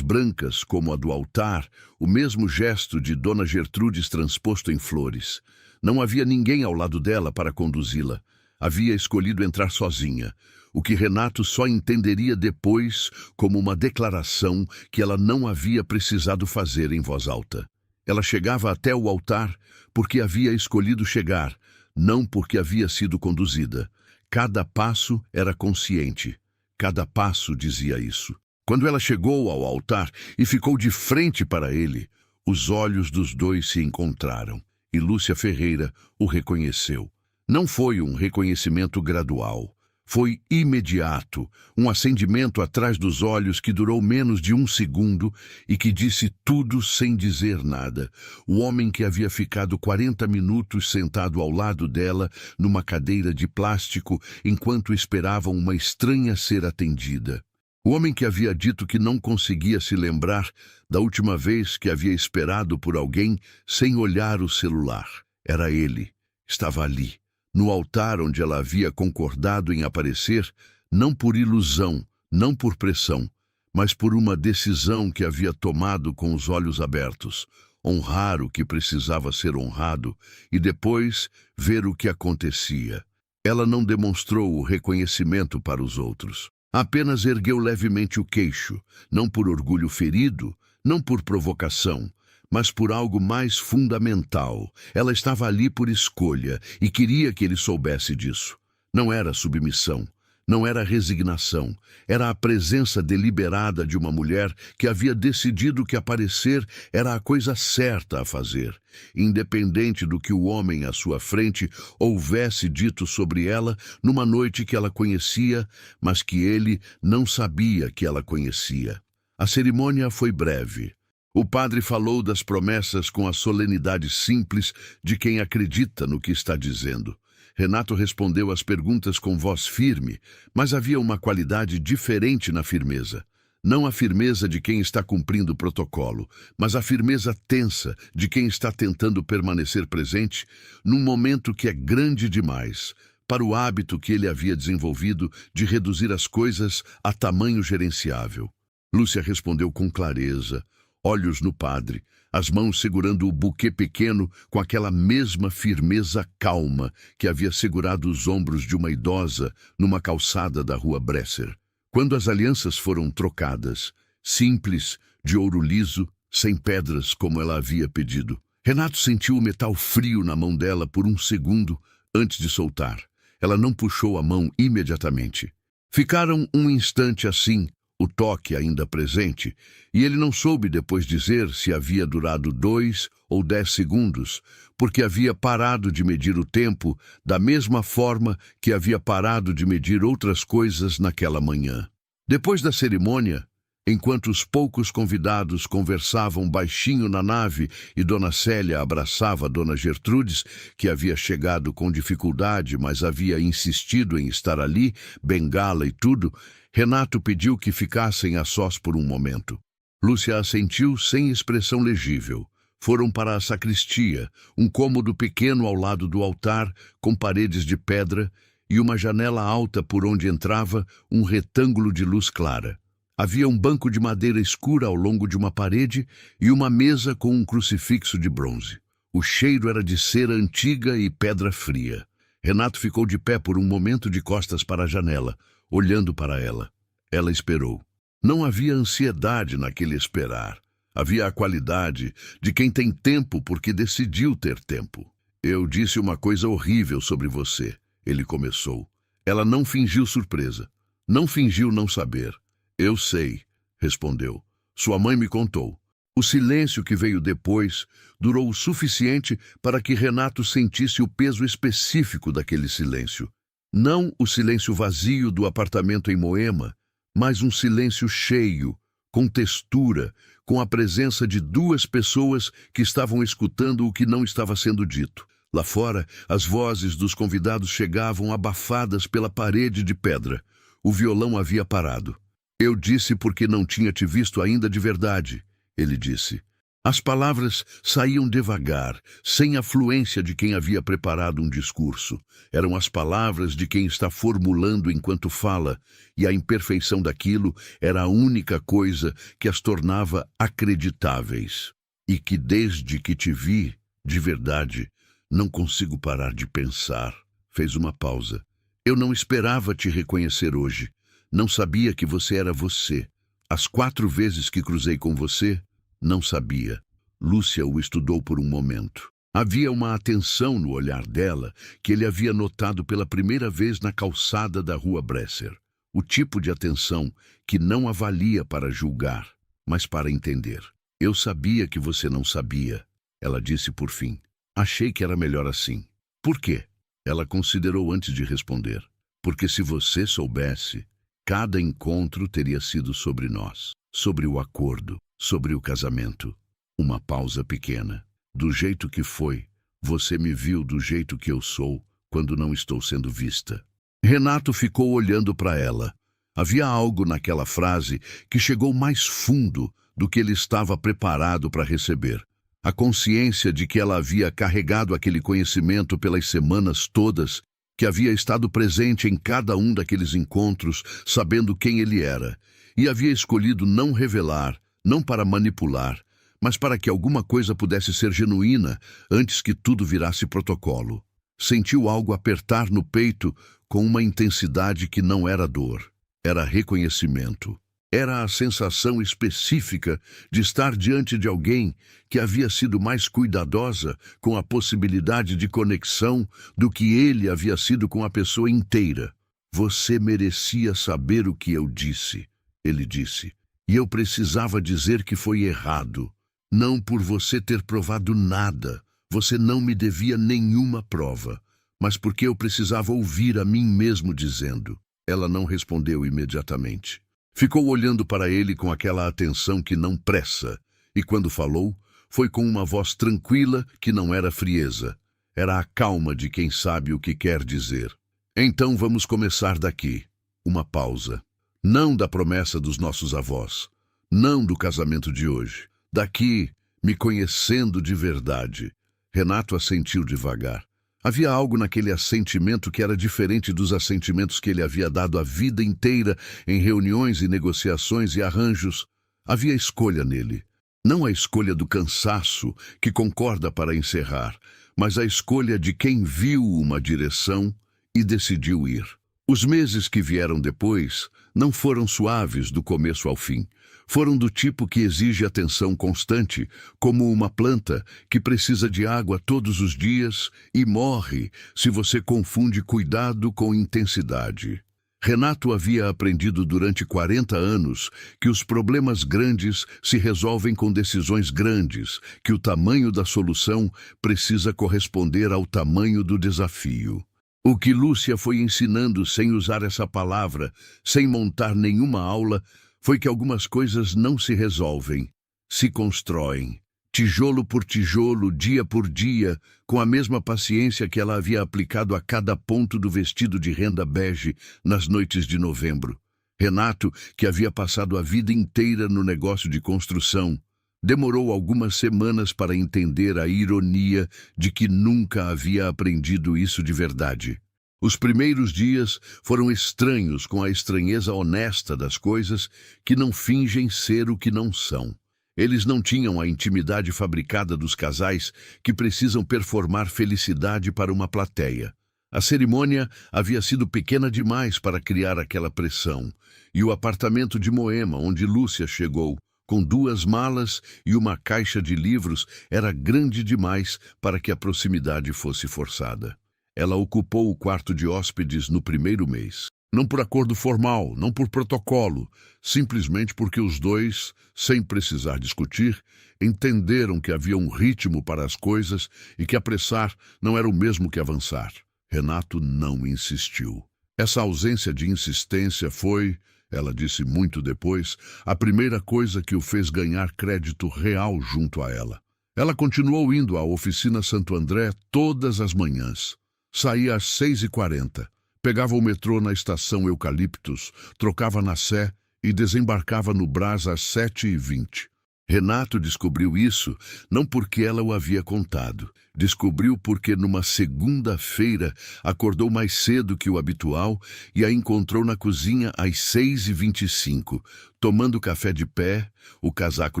brancas como a do altar, o mesmo gesto de Dona Gertrudes transposto em flores. Não havia ninguém ao lado dela para conduzi-la. Havia escolhido entrar sozinha, o que Renato só entenderia depois como uma declaração que ela não havia precisado fazer em voz alta. Ela chegava até o altar porque havia escolhido chegar, não porque havia sido conduzida. Cada passo era consciente. Cada passo dizia isso. Quando ela chegou ao altar e ficou de frente para ele, os olhos dos dois se encontraram e Lúcia Ferreira o reconheceu. Não foi um reconhecimento gradual. Foi imediato, um acendimento atrás dos olhos que durou menos de 1 segundo e que disse tudo sem dizer nada. O homem que havia ficado 40 minutos sentado ao lado dela, numa cadeira de plástico, enquanto esperavam uma estranha ser atendida. O homem que havia dito que não conseguia se lembrar da última vez que havia esperado por alguém sem olhar o celular. Era ele. Estava ali, no altar onde ela havia concordado em aparecer, não por ilusão, não por pressão, mas por uma decisão que havia tomado com os olhos abertos, honrar o que precisava ser honrado e depois ver o que acontecia. Ela não demonstrou o reconhecimento para os outros. Apenas ergueu levemente o queixo, não por orgulho ferido, não por provocação, mas por algo mais fundamental. Ela estava ali por escolha e queria que ele soubesse disso. Não era submissão, não era resignação, era a presença deliberada de uma mulher que havia decidido que aparecer era a coisa certa a fazer, independente do que o homem à sua frente houvesse dito sobre ela numa noite que ela conhecia, mas que ele não sabia que ela conhecia. A cerimônia foi breve. O padre falou das promessas com a solenidade simples de quem acredita no que está dizendo. Renato respondeu às perguntas com voz firme, mas havia uma qualidade diferente na firmeza. Não a firmeza de quem está cumprindo o protocolo, mas a firmeza tensa de quem está tentando permanecer presente num momento que é grande demais para o hábito que ele havia desenvolvido de reduzir as coisas a tamanho gerenciável. Lúcia respondeu com clareza, olhos no padre, as mãos segurando o buquê pequeno com aquela mesma firmeza calma que havia segurado os ombros de uma idosa numa calçada da rua Bresser. Quando as alianças foram trocadas, simples, de ouro liso, sem pedras como ela havia pedido, Renato sentiu o metal frio na mão dela por 1 segundo antes de soltar. Ela não puxou a mão imediatamente. Ficaram um instante assim, o toque ainda presente, e ele não soube depois dizer se havia durado 2 ou 10 segundos, porque havia parado de medir o tempo da mesma forma que havia parado de medir outras coisas naquela manhã. Depois da cerimônia, enquanto os poucos convidados conversavam baixinho na nave e Dona Célia abraçava Dona Gertrudes, que havia chegado com dificuldade, mas havia insistido em estar ali, bengala e tudo, Renato pediu que ficassem a sós por um momento. Lúcia assentiu sem expressão legível. Foram para a sacristia, um cômodo pequeno ao lado do altar, com paredes de pedra e uma janela alta por onde entrava um retângulo de luz clara. Havia um banco de madeira escura ao longo de uma parede e uma mesa com um crucifixo de bronze. O cheiro era de cera antiga e pedra fria. Renato ficou de pé por um momento de costas para a janela, olhando para ela. Ela esperou. Não havia ansiedade naquele esperar. Havia a qualidade de quem tem tempo porque decidiu ter tempo. Eu disse uma coisa horrível sobre você, ele começou. Ela não fingiu surpresa. Não fingiu não saber. Eu sei, respondeu. Sua mãe me contou. O silêncio que veio depois durou o suficiente para que Renato sentisse o peso específico daquele silêncio. Não o silêncio vazio do apartamento em Moema, mas um silêncio cheio, com textura, com a presença de 2 pessoas que estavam escutando o que não estava sendo dito. Lá fora, as vozes dos convidados chegavam abafadas pela parede de pedra. O violão havia parado. Eu disse porque não tinha te visto ainda de verdade, ele disse. As palavras saíam devagar, sem a fluência de quem havia preparado um discurso. Eram as palavras de quem está formulando enquanto fala, e a imperfeição daquilo era a única coisa que as tornava acreditáveis. E que desde que te vi, de verdade, não consigo parar de pensar. Fez uma pausa. Eu não esperava te reconhecer hoje. Não sabia que você era você. As 4 vezes que cruzei com você, não sabia. Lúcia o estudou por um momento. Havia uma atenção no olhar dela que ele havia notado pela primeira vez na calçada da rua Bresser. O tipo de atenção que não avalia para julgar, mas para entender. Eu sabia que você não sabia, ela disse por fim. Achei que era melhor assim. Por quê? Ela considerou antes de responder. Porque se você soubesse, cada encontro teria sido sobre nós, sobre o acordo, sobre o casamento. Uma pausa pequena. Do jeito que foi, você me viu do jeito que eu sou, quando não estou sendo vista. Renato ficou olhando para ela. Havia algo naquela frase que chegou mais fundo do que ele estava preparado para receber. A consciência de que ela havia carregado aquele conhecimento pelas semanas todas, que havia estado presente em cada um daqueles encontros, sabendo quem ele era, e havia escolhido não revelar, não para manipular, mas para que alguma coisa pudesse ser genuína antes que tudo virasse protocolo. Sentiu algo apertar no peito com uma intensidade que não era dor, era reconhecimento. Era a sensação específica de estar diante de alguém que havia sido mais cuidadosa com a possibilidade de conexão do que ele havia sido com a pessoa inteira. Você merecia saber o que eu disse, ele disse, e eu precisava dizer que foi errado. Não por você ter provado nada, você não me devia nenhuma prova, mas porque eu precisava ouvir a mim mesmo dizendo. Ela não respondeu imediatamente. Ficou olhando para ele com aquela atenção que não pressa, e quando falou, foi com uma voz tranquila que não era frieza. Era a calma de quem sabe o que quer dizer. Então vamos começar daqui. Uma pausa. Não da promessa dos nossos avós, não do casamento de hoje. Daqui, me conhecendo de verdade. Renato assentiu devagar. Havia algo naquele assentimento que era diferente dos assentimentos que ele havia dado a vida inteira em reuniões e negociações e arranjos. Havia escolha nele. Não a escolha do cansaço, que concorda para encerrar, mas a escolha de quem viu uma direção e decidiu ir. Os meses que vieram depois não foram suaves do começo ao fim. Foram do tipo que exige atenção constante, como uma planta que precisa de água todos os dias e morre se você confunde cuidado com intensidade. Renato havia aprendido durante 40 anos que os problemas grandes se resolvem com decisões grandes, que o tamanho da solução precisa corresponder ao tamanho do desafio. O que Lúcia foi ensinando sem usar essa palavra, sem montar nenhuma aula, foi que algumas coisas não se resolvem, se constroem, tijolo por tijolo, dia por dia, com a mesma paciência que ela havia aplicado a cada ponto do vestido de renda bege nas noites de novembro. Renato, que havia passado a vida inteira no negócio de construção, demorou algumas semanas para entender a ironia de que nunca havia aprendido isso de verdade. Os primeiros dias foram estranhos com a estranheza honesta das coisas que não fingem ser o que não são. Eles não tinham a intimidade fabricada dos casais que precisam performar felicidade para uma plateia. A cerimônia havia sido pequena demais para criar aquela pressão, e o apartamento de Moema, onde Lúcia chegou, com 2 malas e uma caixa de livros, era grande demais para que a proximidade fosse forçada. Ela ocupou o quarto de hóspedes no primeiro mês. Não por acordo formal, não por protocolo, simplesmente porque os dois, sem precisar discutir, entenderam que havia um ritmo para as coisas e que apressar não era o mesmo que avançar. Renato não insistiu. Essa ausência de insistência foi, ela disse muito depois, a primeira coisa que o fez ganhar crédito real junto a ela. Ela continuou indo à oficina Santo André todas as manhãs. Saía às 6h40, pegava o metrô na estação Eucaliptus, trocava na Sé e desembarcava no Brás às 7h20. Renato descobriu isso não porque ela o havia contado. Descobriu porque numa segunda-feira acordou mais cedo que o habitual e a encontrou na cozinha às 6h25, tomando café de pé, o casaco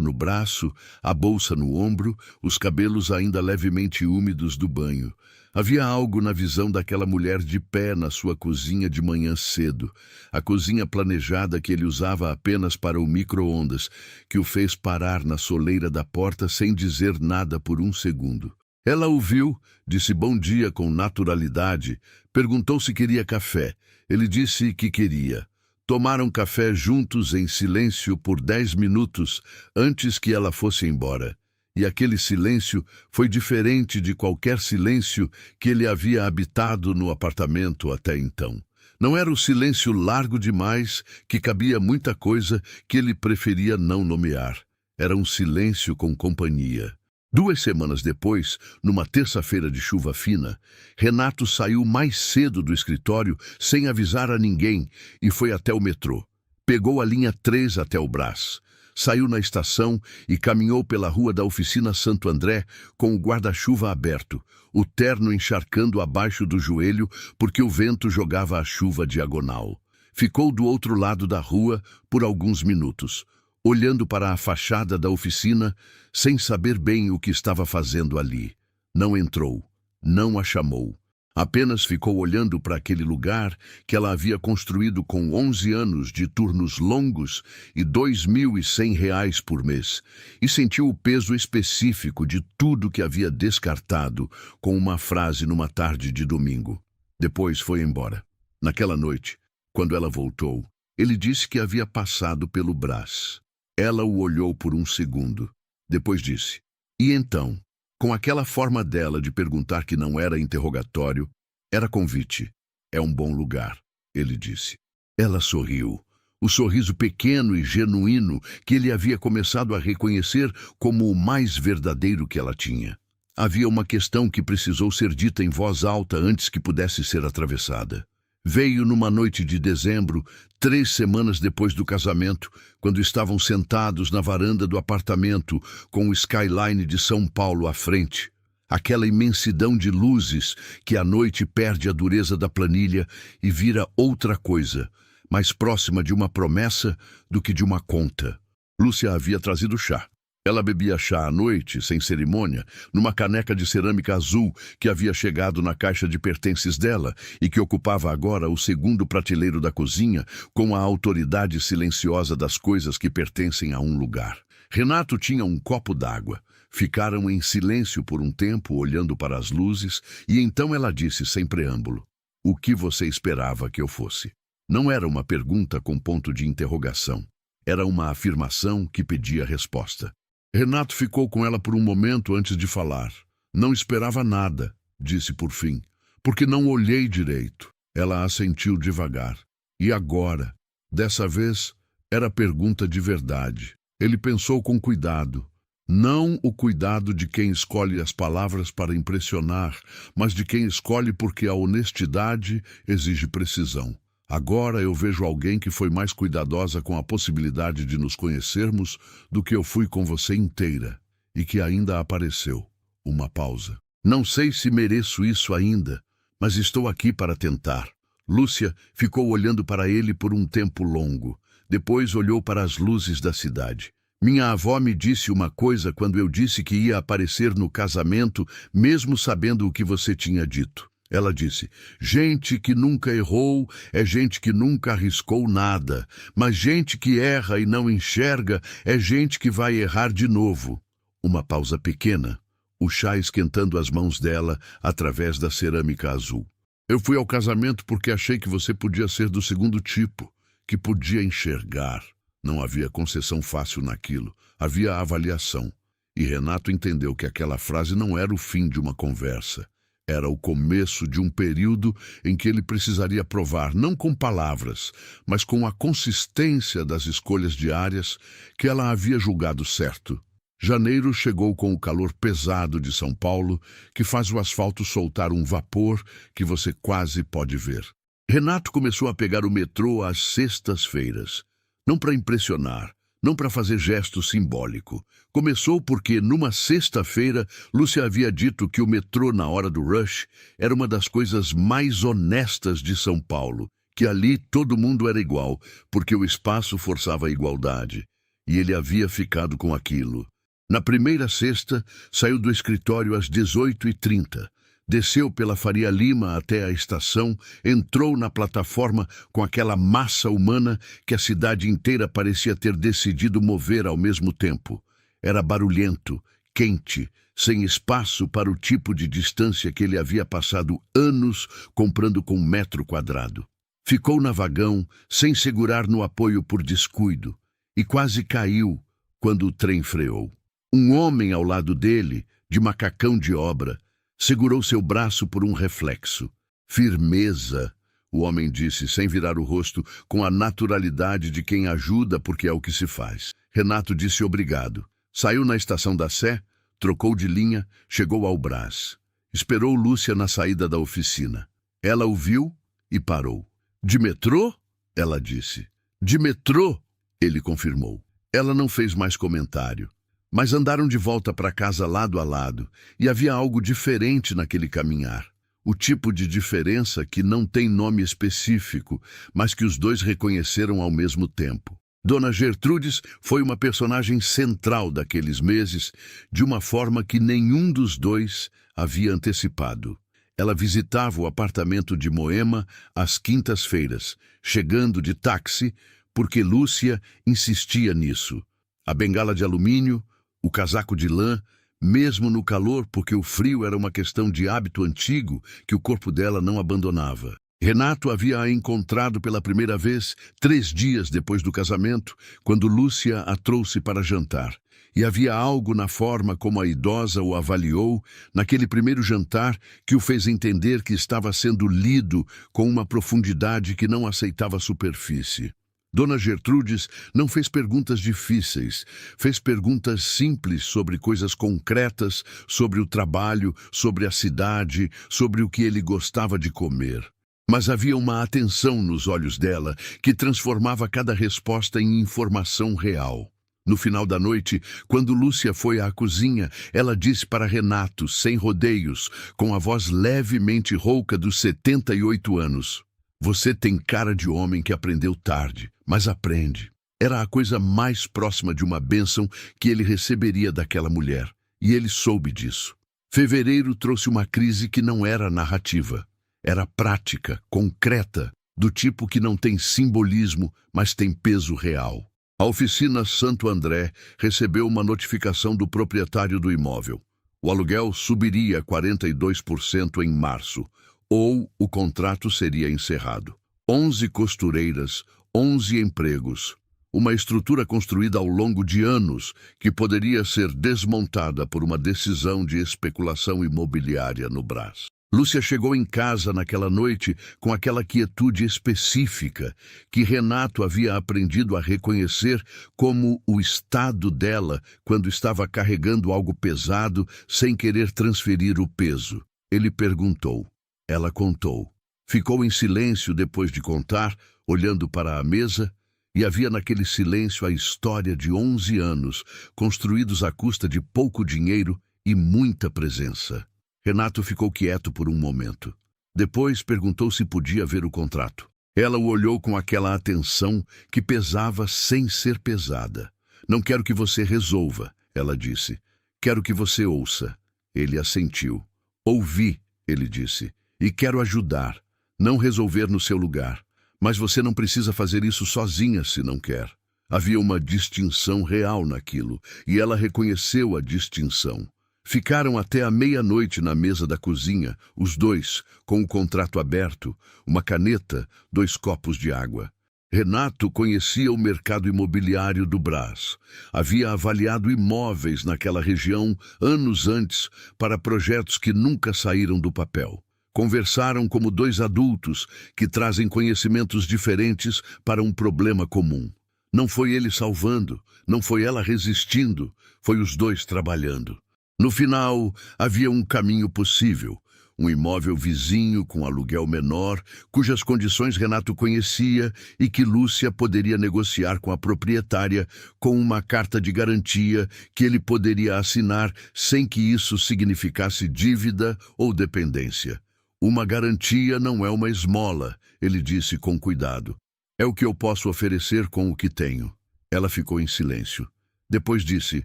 no braço, a bolsa no ombro, os cabelos ainda levemente úmidos do banho. Havia algo na visão daquela mulher de pé na sua cozinha de manhã cedo, a cozinha planejada que ele usava apenas para o micro-ondas, que o fez parar na soleira da porta sem dizer nada por um segundo. Ela o viu, disse bom dia com naturalidade, perguntou se queria café. Ele disse que queria. Tomaram café juntos em silêncio por 10 minutos antes que ela fosse embora. E aquele silêncio foi diferente de qualquer silêncio que ele havia habitado no apartamento até então. Não era o silêncio largo demais, que cabia muita coisa que ele preferia não nomear. Era um silêncio com companhia. 2 semanas depois, numa terça-feira de chuva fina, Renato saiu mais cedo do escritório sem avisar a ninguém e foi até o metrô. Pegou a linha 3 até o Brás. Saiu na estação e caminhou pela rua da oficina Santo André com o guarda-chuva aberto, o terno encharcando abaixo do joelho porque o vento jogava a chuva diagonal. Ficou do outro lado da rua por alguns minutos, olhando para a fachada da oficina sem saber bem o que estava fazendo ali. Não entrou, não a chamou. Apenas ficou olhando para aquele lugar que ela havia construído com 11 anos de turnos longos e R$ 2.100 por mês, e sentiu o peso específico de tudo que havia descartado com uma frase numa tarde de domingo. Depois foi embora. Naquela noite, quando ela voltou, ele disse que havia passado pelo Brás. Ela o olhou por um segundo. Depois disse, e então? Com aquela forma dela de perguntar que não era interrogatório, era convite. É um bom lugar, ele disse. Ela sorriu. O sorriso pequeno e genuíno que ele havia começado a reconhecer como o mais verdadeiro que ela tinha. Havia uma questão que precisou ser dita em voz alta antes que pudesse ser atravessada. Veio numa noite de dezembro, 3 semanas depois do casamento, quando estavam sentados na varanda do apartamento com o skyline de São Paulo à frente. Aquela imensidão de luzes que à noite perde a dureza da planilha e vira outra coisa, mais próxima de uma promessa do que de uma conta. Lúcia havia trazido chá. Ela bebia chá à noite, sem cerimônia, numa caneca de cerâmica azul que havia chegado na caixa de pertences dela e que ocupava agora o segundo prateleiro da cozinha com a autoridade silenciosa das coisas que pertencem a um lugar. Renato tinha um copo d'água. Ficaram em silêncio por um tempo, olhando para as luzes, e então ela disse sem preâmbulo, o que você esperava que eu fosse? Não era uma pergunta com ponto de interrogação. Era uma afirmação que pedia resposta. Renato ficou com ela por um momento antes de falar. Não esperava nada, disse por fim, porque não olhei direito. Ela assentiu devagar. E agora? Dessa vez, era pergunta de verdade. Ele pensou com cuidado. Não o cuidado de quem escolhe as palavras para impressionar, mas de quem escolhe porque a honestidade exige precisão. Agora eu vejo alguém que foi mais cuidadosa com a possibilidade de nos conhecermos do que eu fui com você inteira, e que ainda apareceu. Uma pausa. Não sei se mereço isso ainda, mas estou aqui para tentar. Lúcia ficou olhando para ele por um tempo longo. Depois olhou para as luzes da cidade. Minha avó me disse uma coisa quando eu disse que ia aparecer no casamento, mesmo sabendo o que você tinha dito. Ela disse, gente que nunca errou é gente que nunca arriscou nada, mas gente que erra e não enxerga é gente que vai errar de novo. Uma pausa pequena, o chá esquentando as mãos dela através da cerâmica azul. Eu fui ao casamento porque achei que você podia ser do segundo tipo, que podia enxergar. Não havia concessão fácil naquilo, havia avaliação. E Renato entendeu que aquela frase não era o fim de uma conversa. Era o começo de um período em que ele precisaria provar, não com palavras, mas com a consistência das escolhas diárias que ela havia julgado certo. Janeiro chegou com o calor pesado de São Paulo, que faz o asfalto soltar um vapor que você quase pode ver. Renato começou a pegar o metrô às sextas-feiras. Não para impressionar, não para fazer gesto simbólico. Começou porque, numa sexta-feira, Lúcia havia dito que o metrô na hora do rush era uma das coisas mais honestas de São Paulo, que ali todo mundo era igual, porque o espaço forçava a igualdade. E ele havia ficado com aquilo. Na primeira sexta, saiu do escritório às 18h30. Desceu pela Faria Lima até a estação, entrou na plataforma com aquela massa humana que a cidade inteira parecia ter decidido mover ao mesmo tempo. Era barulhento, quente, sem espaço para o tipo de distância que ele havia passado anos comprando com metro quadrado. Ficou na vagão, sem segurar no apoio por descuido, e quase caiu quando o trem freou. Um homem ao lado dele, de macacão de obra, segurou seu braço por um reflexo. Firmeza, o homem disse, sem virar o rosto, com a naturalidade de quem ajuda porque é o que se faz. Renato disse obrigado. Saiu na estação da Sé, trocou de linha, chegou ao Brás. Esperou Lúcia na saída da oficina. Ela o viu e parou. De metrô? Ela disse. De metrô? Ele confirmou. Ela não fez mais comentário. Mas andaram de volta para casa lado a lado, e havia algo diferente naquele caminhar. O tipo de diferença que não tem nome específico, mas que os dois reconheceram ao mesmo tempo. Dona Gertrudes foi uma personagem central daqueles meses, de uma forma que nenhum dos dois havia antecipado. Ela visitava o apartamento de Moema às quintas-feiras, chegando de táxi, porque Lúcia insistia nisso. A bengala de alumínio, o casaco de lã, mesmo no calor, porque o frio era uma questão de hábito antigo que o corpo dela não abandonava. Renato havia a encontrado pela primeira vez 3 dias depois do casamento, quando Lúcia a trouxe para jantar. E havia algo na forma como a idosa o avaliou, naquele primeiro jantar, que o fez entender que estava sendo lido com uma profundidade que não aceitava superfície. Dona Gertrudes não fez perguntas difíceis, fez perguntas simples sobre coisas concretas, sobre o trabalho, sobre a cidade, sobre o que ele gostava de comer. Mas havia uma atenção nos olhos dela que transformava cada resposta em informação real. No final da noite, quando Lúcia foi à cozinha, ela disse para Renato, sem rodeios, com a voz levemente rouca dos 78 anos: "Você tem cara de homem que aprendeu tarde, mas aprende." Era a coisa mais próxima de uma bênção que ele receberia daquela mulher, e ele soube disso. Fevereiro trouxe uma crise que não era narrativa. Era prática, concreta, do tipo que não tem simbolismo, mas tem peso real. A oficina Santo André recebeu uma notificação do proprietário do imóvel. O aluguel subiria 42% em março, ou o contrato seria encerrado. 11 costureiras, 11 empregos. Uma estrutura construída ao longo de anos que poderia ser desmontada por uma decisão de especulação imobiliária no Brás. Lúcia chegou em casa naquela noite com aquela quietude específica que Renato havia aprendido a reconhecer como o estado dela quando estava carregando algo pesado sem querer transferir o peso. Ele perguntou. Ela contou. Ficou em silêncio depois de contar, olhando para a mesa, e havia naquele silêncio a história de 11 anos, construídos à custa de pouco dinheiro e muita presença. Renato ficou quieto por um momento. Depois perguntou se podia ver o contrato. Ela o olhou com aquela atenção que pesava sem ser pesada. "Não quero que você resolva", ela disse. "Quero que você ouça." Ele assentiu. "Ouvi", ele disse, "e quero ajudar, não resolver no seu lugar. Mas você não precisa fazer isso sozinha se não quer." Havia uma distinção real naquilo, e ela reconheceu a distinção. Ficaram até a meia-noite na mesa da cozinha, os dois, com o contrato aberto, uma caneta, 2 copos de água. Renato conhecia o mercado imobiliário do Brás. Havia avaliado imóveis naquela região anos antes para projetos que nunca saíram do papel. Conversaram como 2 adultos que trazem conhecimentos diferentes para um problema comum. Não foi ele salvando, não foi ela resistindo, foi os dois trabalhando. No final, havia um caminho possível, um imóvel vizinho com aluguel menor, cujas condições Renato conhecia e que Lúcia poderia negociar com a proprietária com uma carta de garantia que ele poderia assinar sem que isso significasse dívida ou dependência. Uma garantia não é uma esmola, ele disse com cuidado. É o que eu posso oferecer com o que tenho. Ela ficou em silêncio. Depois disse,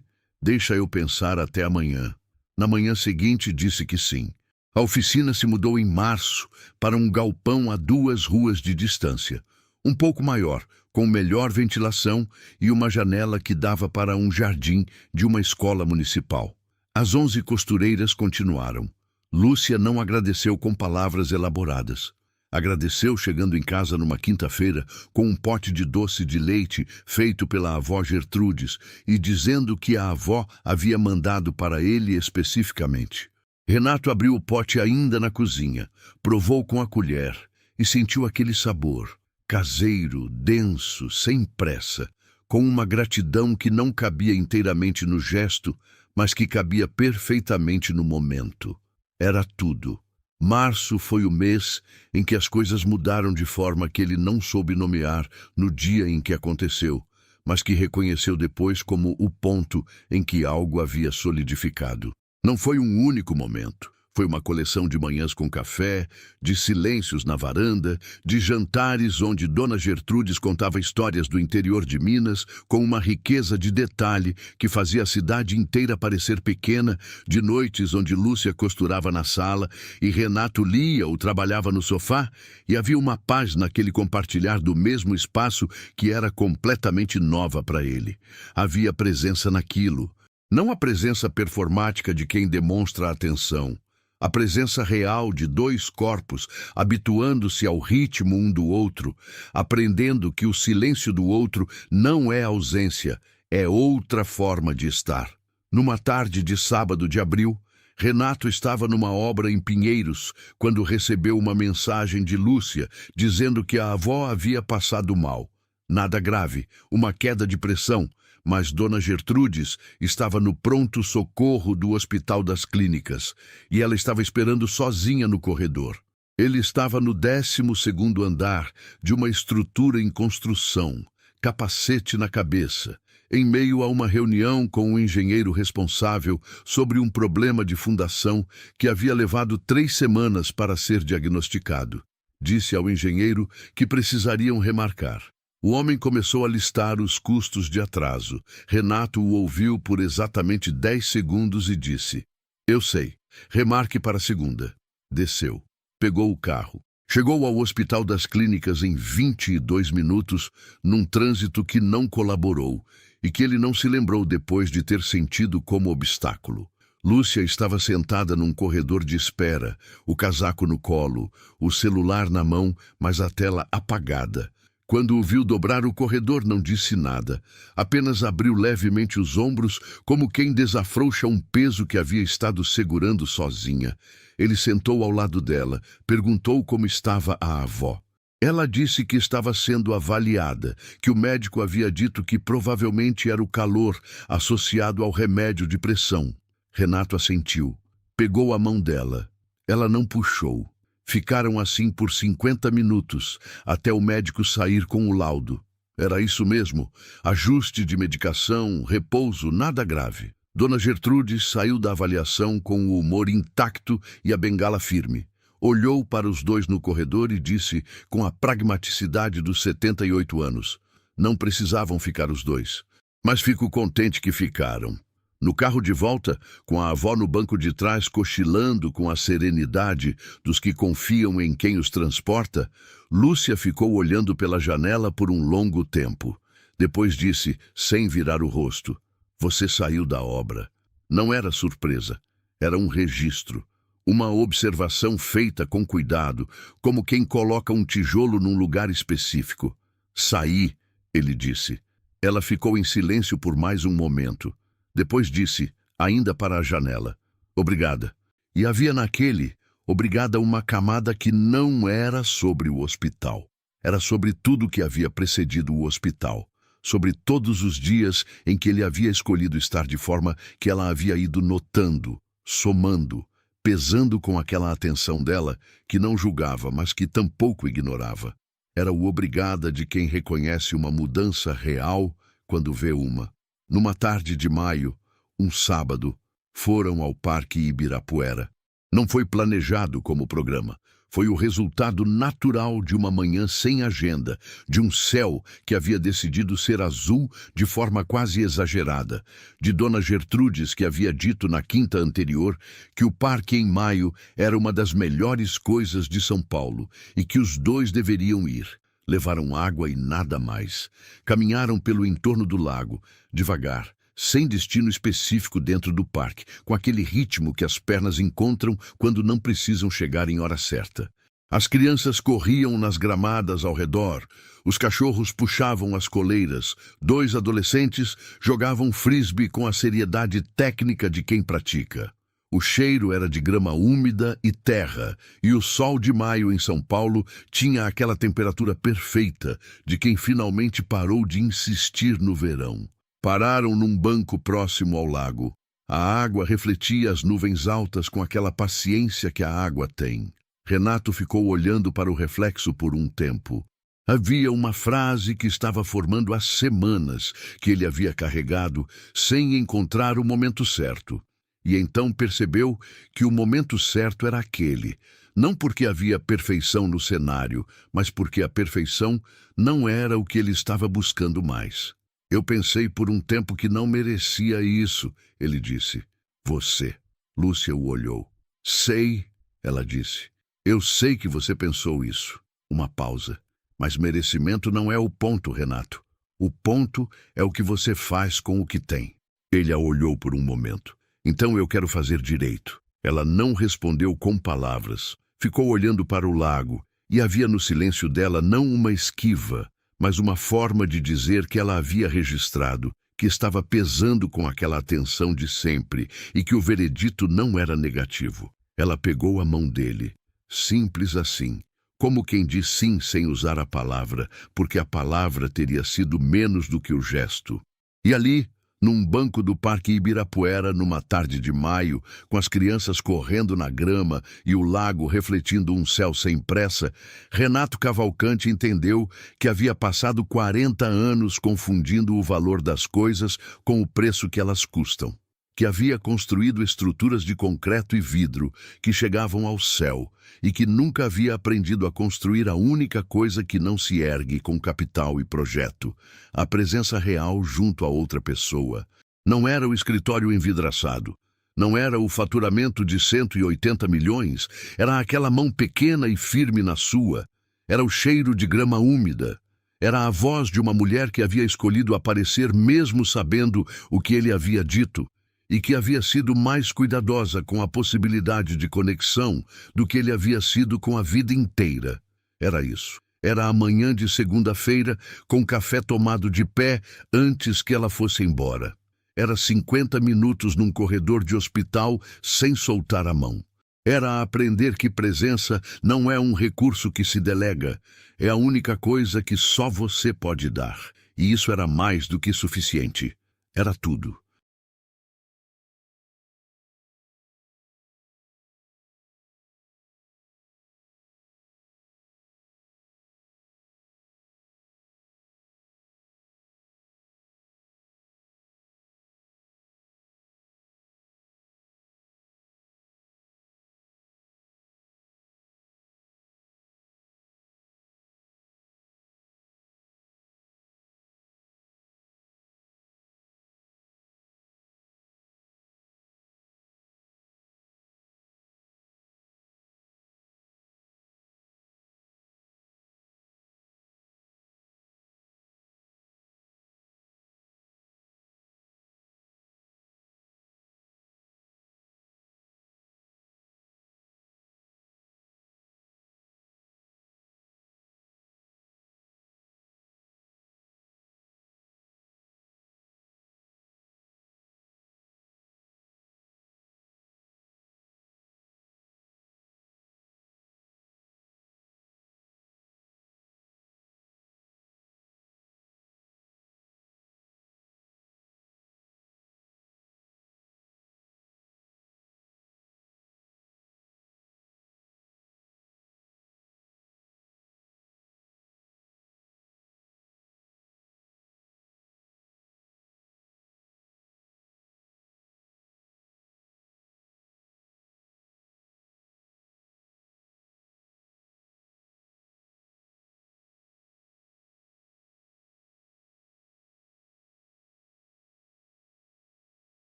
deixa eu pensar até amanhã. Na manhã seguinte disse que sim. A oficina se mudou em março para um galpão a 2 ruas de distância, um pouco maior, com melhor ventilação e uma janela que dava para um jardim de uma escola municipal. As 11 costureiras continuaram. Lúcia não agradeceu com palavras elaboradas. Agradeceu chegando em casa numa quinta-feira com um pote de doce de leite feito pela avó Gertrudes e dizendo que a avó havia mandado para ele especificamente. Renato abriu o pote ainda na cozinha, provou com a colher e sentiu aquele sabor, caseiro, denso, sem pressa, com uma gratidão que não cabia inteiramente no gesto, mas que cabia perfeitamente no momento. Era tudo. Março foi o mês em que as coisas mudaram de forma que ele não soube nomear no dia em que aconteceu, mas que reconheceu depois como o ponto em que algo havia solidificado. Não foi um único momento. Foi uma coleção de manhãs com café, de silêncios na varanda, de jantares onde Dona Gertrudes contava histórias do interior de Minas com uma riqueza de detalhe que fazia a cidade inteira parecer pequena, de noites onde Lúcia costurava na sala e Renato lia ou trabalhava no sofá, e havia uma paz naquele compartilhar do mesmo espaço que era completamente nova para ele. Havia presença naquilo. Não a presença performática de quem demonstra atenção, a presença real de 2 corpos habituando-se ao ritmo um do outro, aprendendo que o silêncio do outro não é ausência, é outra forma de estar. Numa tarde de sábado de abril, Renato estava numa obra em Pinheiros quando recebeu uma mensagem de Lúcia dizendo que a avó havia passado mal. Nada grave, uma queda de pressão, mas Dona Gertrudes estava no pronto-socorro do Hospital das Clínicas e ela estava esperando sozinha no corredor. Ele estava no 12º andar de uma estrutura em construção, capacete na cabeça, em meio a uma reunião com o engenheiro responsável sobre um problema de fundação que havia levado 3 semanas para ser diagnosticado. Disse ao engenheiro que precisariam remarcar. O homem começou a listar os custos de atraso. Renato o ouviu por exatamente 10 segundos e disse, eu sei, remarque para segunda. Desceu, pegou o carro. Chegou ao Hospital das Clínicas em 22 minutos, num trânsito que não colaborou e que ele não se lembrou depois de ter sentido como obstáculo. Lúcia estava sentada num corredor de espera, o casaco no colo, o celular na mão, mas a tela apagada. Quando o viu dobrar o corredor, não disse nada. Apenas abriu levemente os ombros, como quem desafrouxa um peso que havia estado segurando sozinha. Ele sentou ao lado dela, perguntou como estava a avó. Ela disse que estava sendo avaliada, que o médico havia dito que provavelmente era o calor associado ao remédio de pressão. Renato assentiu. Pegou a mão dela. Ela não puxou. Ficaram assim por 50 minutos, até o médico sair com o laudo. Era isso mesmo, ajuste de medicação, repouso, nada grave. Dona Gertrudes saiu da avaliação com o humor intacto e a bengala firme. Olhou para os 2 no corredor e disse, com a pragmaticidade dos 78 anos, não precisavam ficar os 2, mas fico contente que ficaram. No carro de volta, com a avó no banco de trás cochilando com a serenidade dos que confiam em quem os transporta, Lúcia ficou olhando pela janela por um longo tempo. Depois disse, sem virar o rosto, você saiu da obra. Não era surpresa, era um registro, uma observação feita com cuidado, como quem coloca um tijolo num lugar específico. Saí, ele disse. Ela ficou em silêncio por mais um momento. Depois disse, ainda para a janela, obrigada. E havia naquele, obrigada, uma camada que não era sobre o hospital. Era sobre tudo que havia precedido o hospital. Sobre todos os dias em que ele havia escolhido estar de forma que ela havia ido notando, somando, pesando com aquela atenção dela que não julgava, mas que tampouco ignorava. Era o obrigada de quem reconhece uma mudança real quando vê uma. Numa tarde de maio, um sábado, foram ao Parque Ibirapuera. Não foi planejado como programa. Foi o resultado natural de uma manhã sem agenda, de um céu que havia decidido ser azul de forma quase exagerada, de Dona Gertrudes que havia dito na quinta anterior que o parque em maio era uma das melhores coisas de São Paulo e que os dois deveriam ir. Levaram água e nada mais. Caminharam pelo entorno do lago, devagar, sem destino específico dentro do parque, com aquele ritmo que as pernas encontram quando não precisam chegar em hora certa. As crianças corriam nas gramadas ao redor, os cachorros puxavam as coleiras, 2 adolescentes jogavam frisbee com a seriedade técnica de quem pratica. O cheiro era de grama úmida e terra, e o sol de maio em São Paulo tinha aquela temperatura perfeita de quem finalmente parou de insistir no verão. Pararam num banco próximo ao lago. A água refletia as nuvens altas com aquela paciência que a água tem. Renato ficou olhando para o reflexo por um tempo. Havia uma frase que estava formando há semanas que ele havia carregado sem encontrar o momento certo. E então percebeu que o momento certo era aquele, não porque havia perfeição no cenário, mas porque a perfeição não era o que ele estava buscando mais. Eu pensei por um tempo que não merecia isso, ele disse. Você. Lúcia o olhou. Sei, ela disse. Eu sei que você pensou isso. Uma pausa. Mas merecimento não é o ponto, Renato. O ponto é o que você faz com o que tem. Ele a olhou por um momento. Então eu quero fazer direito. Ela não respondeu com palavras. Ficou olhando para o lago, e havia no silêncio dela não uma esquiva, mas uma forma de dizer que ela havia registrado, que estava pesando com aquela atenção de sempre e que o veredito não era negativo. Ela pegou a mão dele, simples assim, como quem diz sim sem usar a palavra, porque a palavra teria sido menos do que o gesto. E ali, num banco do Parque Ibirapuera, numa tarde de maio, com as crianças correndo na grama e o lago refletindo um céu sem pressa, Renato Cavalcante entendeu que havia passado 40 anos confundindo o valor das coisas com o preço que elas custam. Que havia construído estruturas de concreto e vidro que chegavam ao céu e que nunca havia aprendido a construir a única coisa que não se ergue com capital e projeto, a presença real junto a outra pessoa. Não era o escritório envidraçado, não era o faturamento de 180 milhões, era aquela mão pequena e firme na sua, era o cheiro de grama úmida. Era a voz de uma mulher que havia escolhido aparecer mesmo sabendo o que ele havia dito, e que havia sido mais cuidadosa com a possibilidade de conexão do que ele havia sido com a vida inteira. Era isso. Era a manhã de segunda-feira, com café tomado de pé antes que ela fosse embora. Era 50 minutos num corredor de hospital sem soltar a mão. Era aprender que presença não é um recurso que se delega, é a única coisa que só você pode dar. E isso era mais do que suficiente. Era tudo.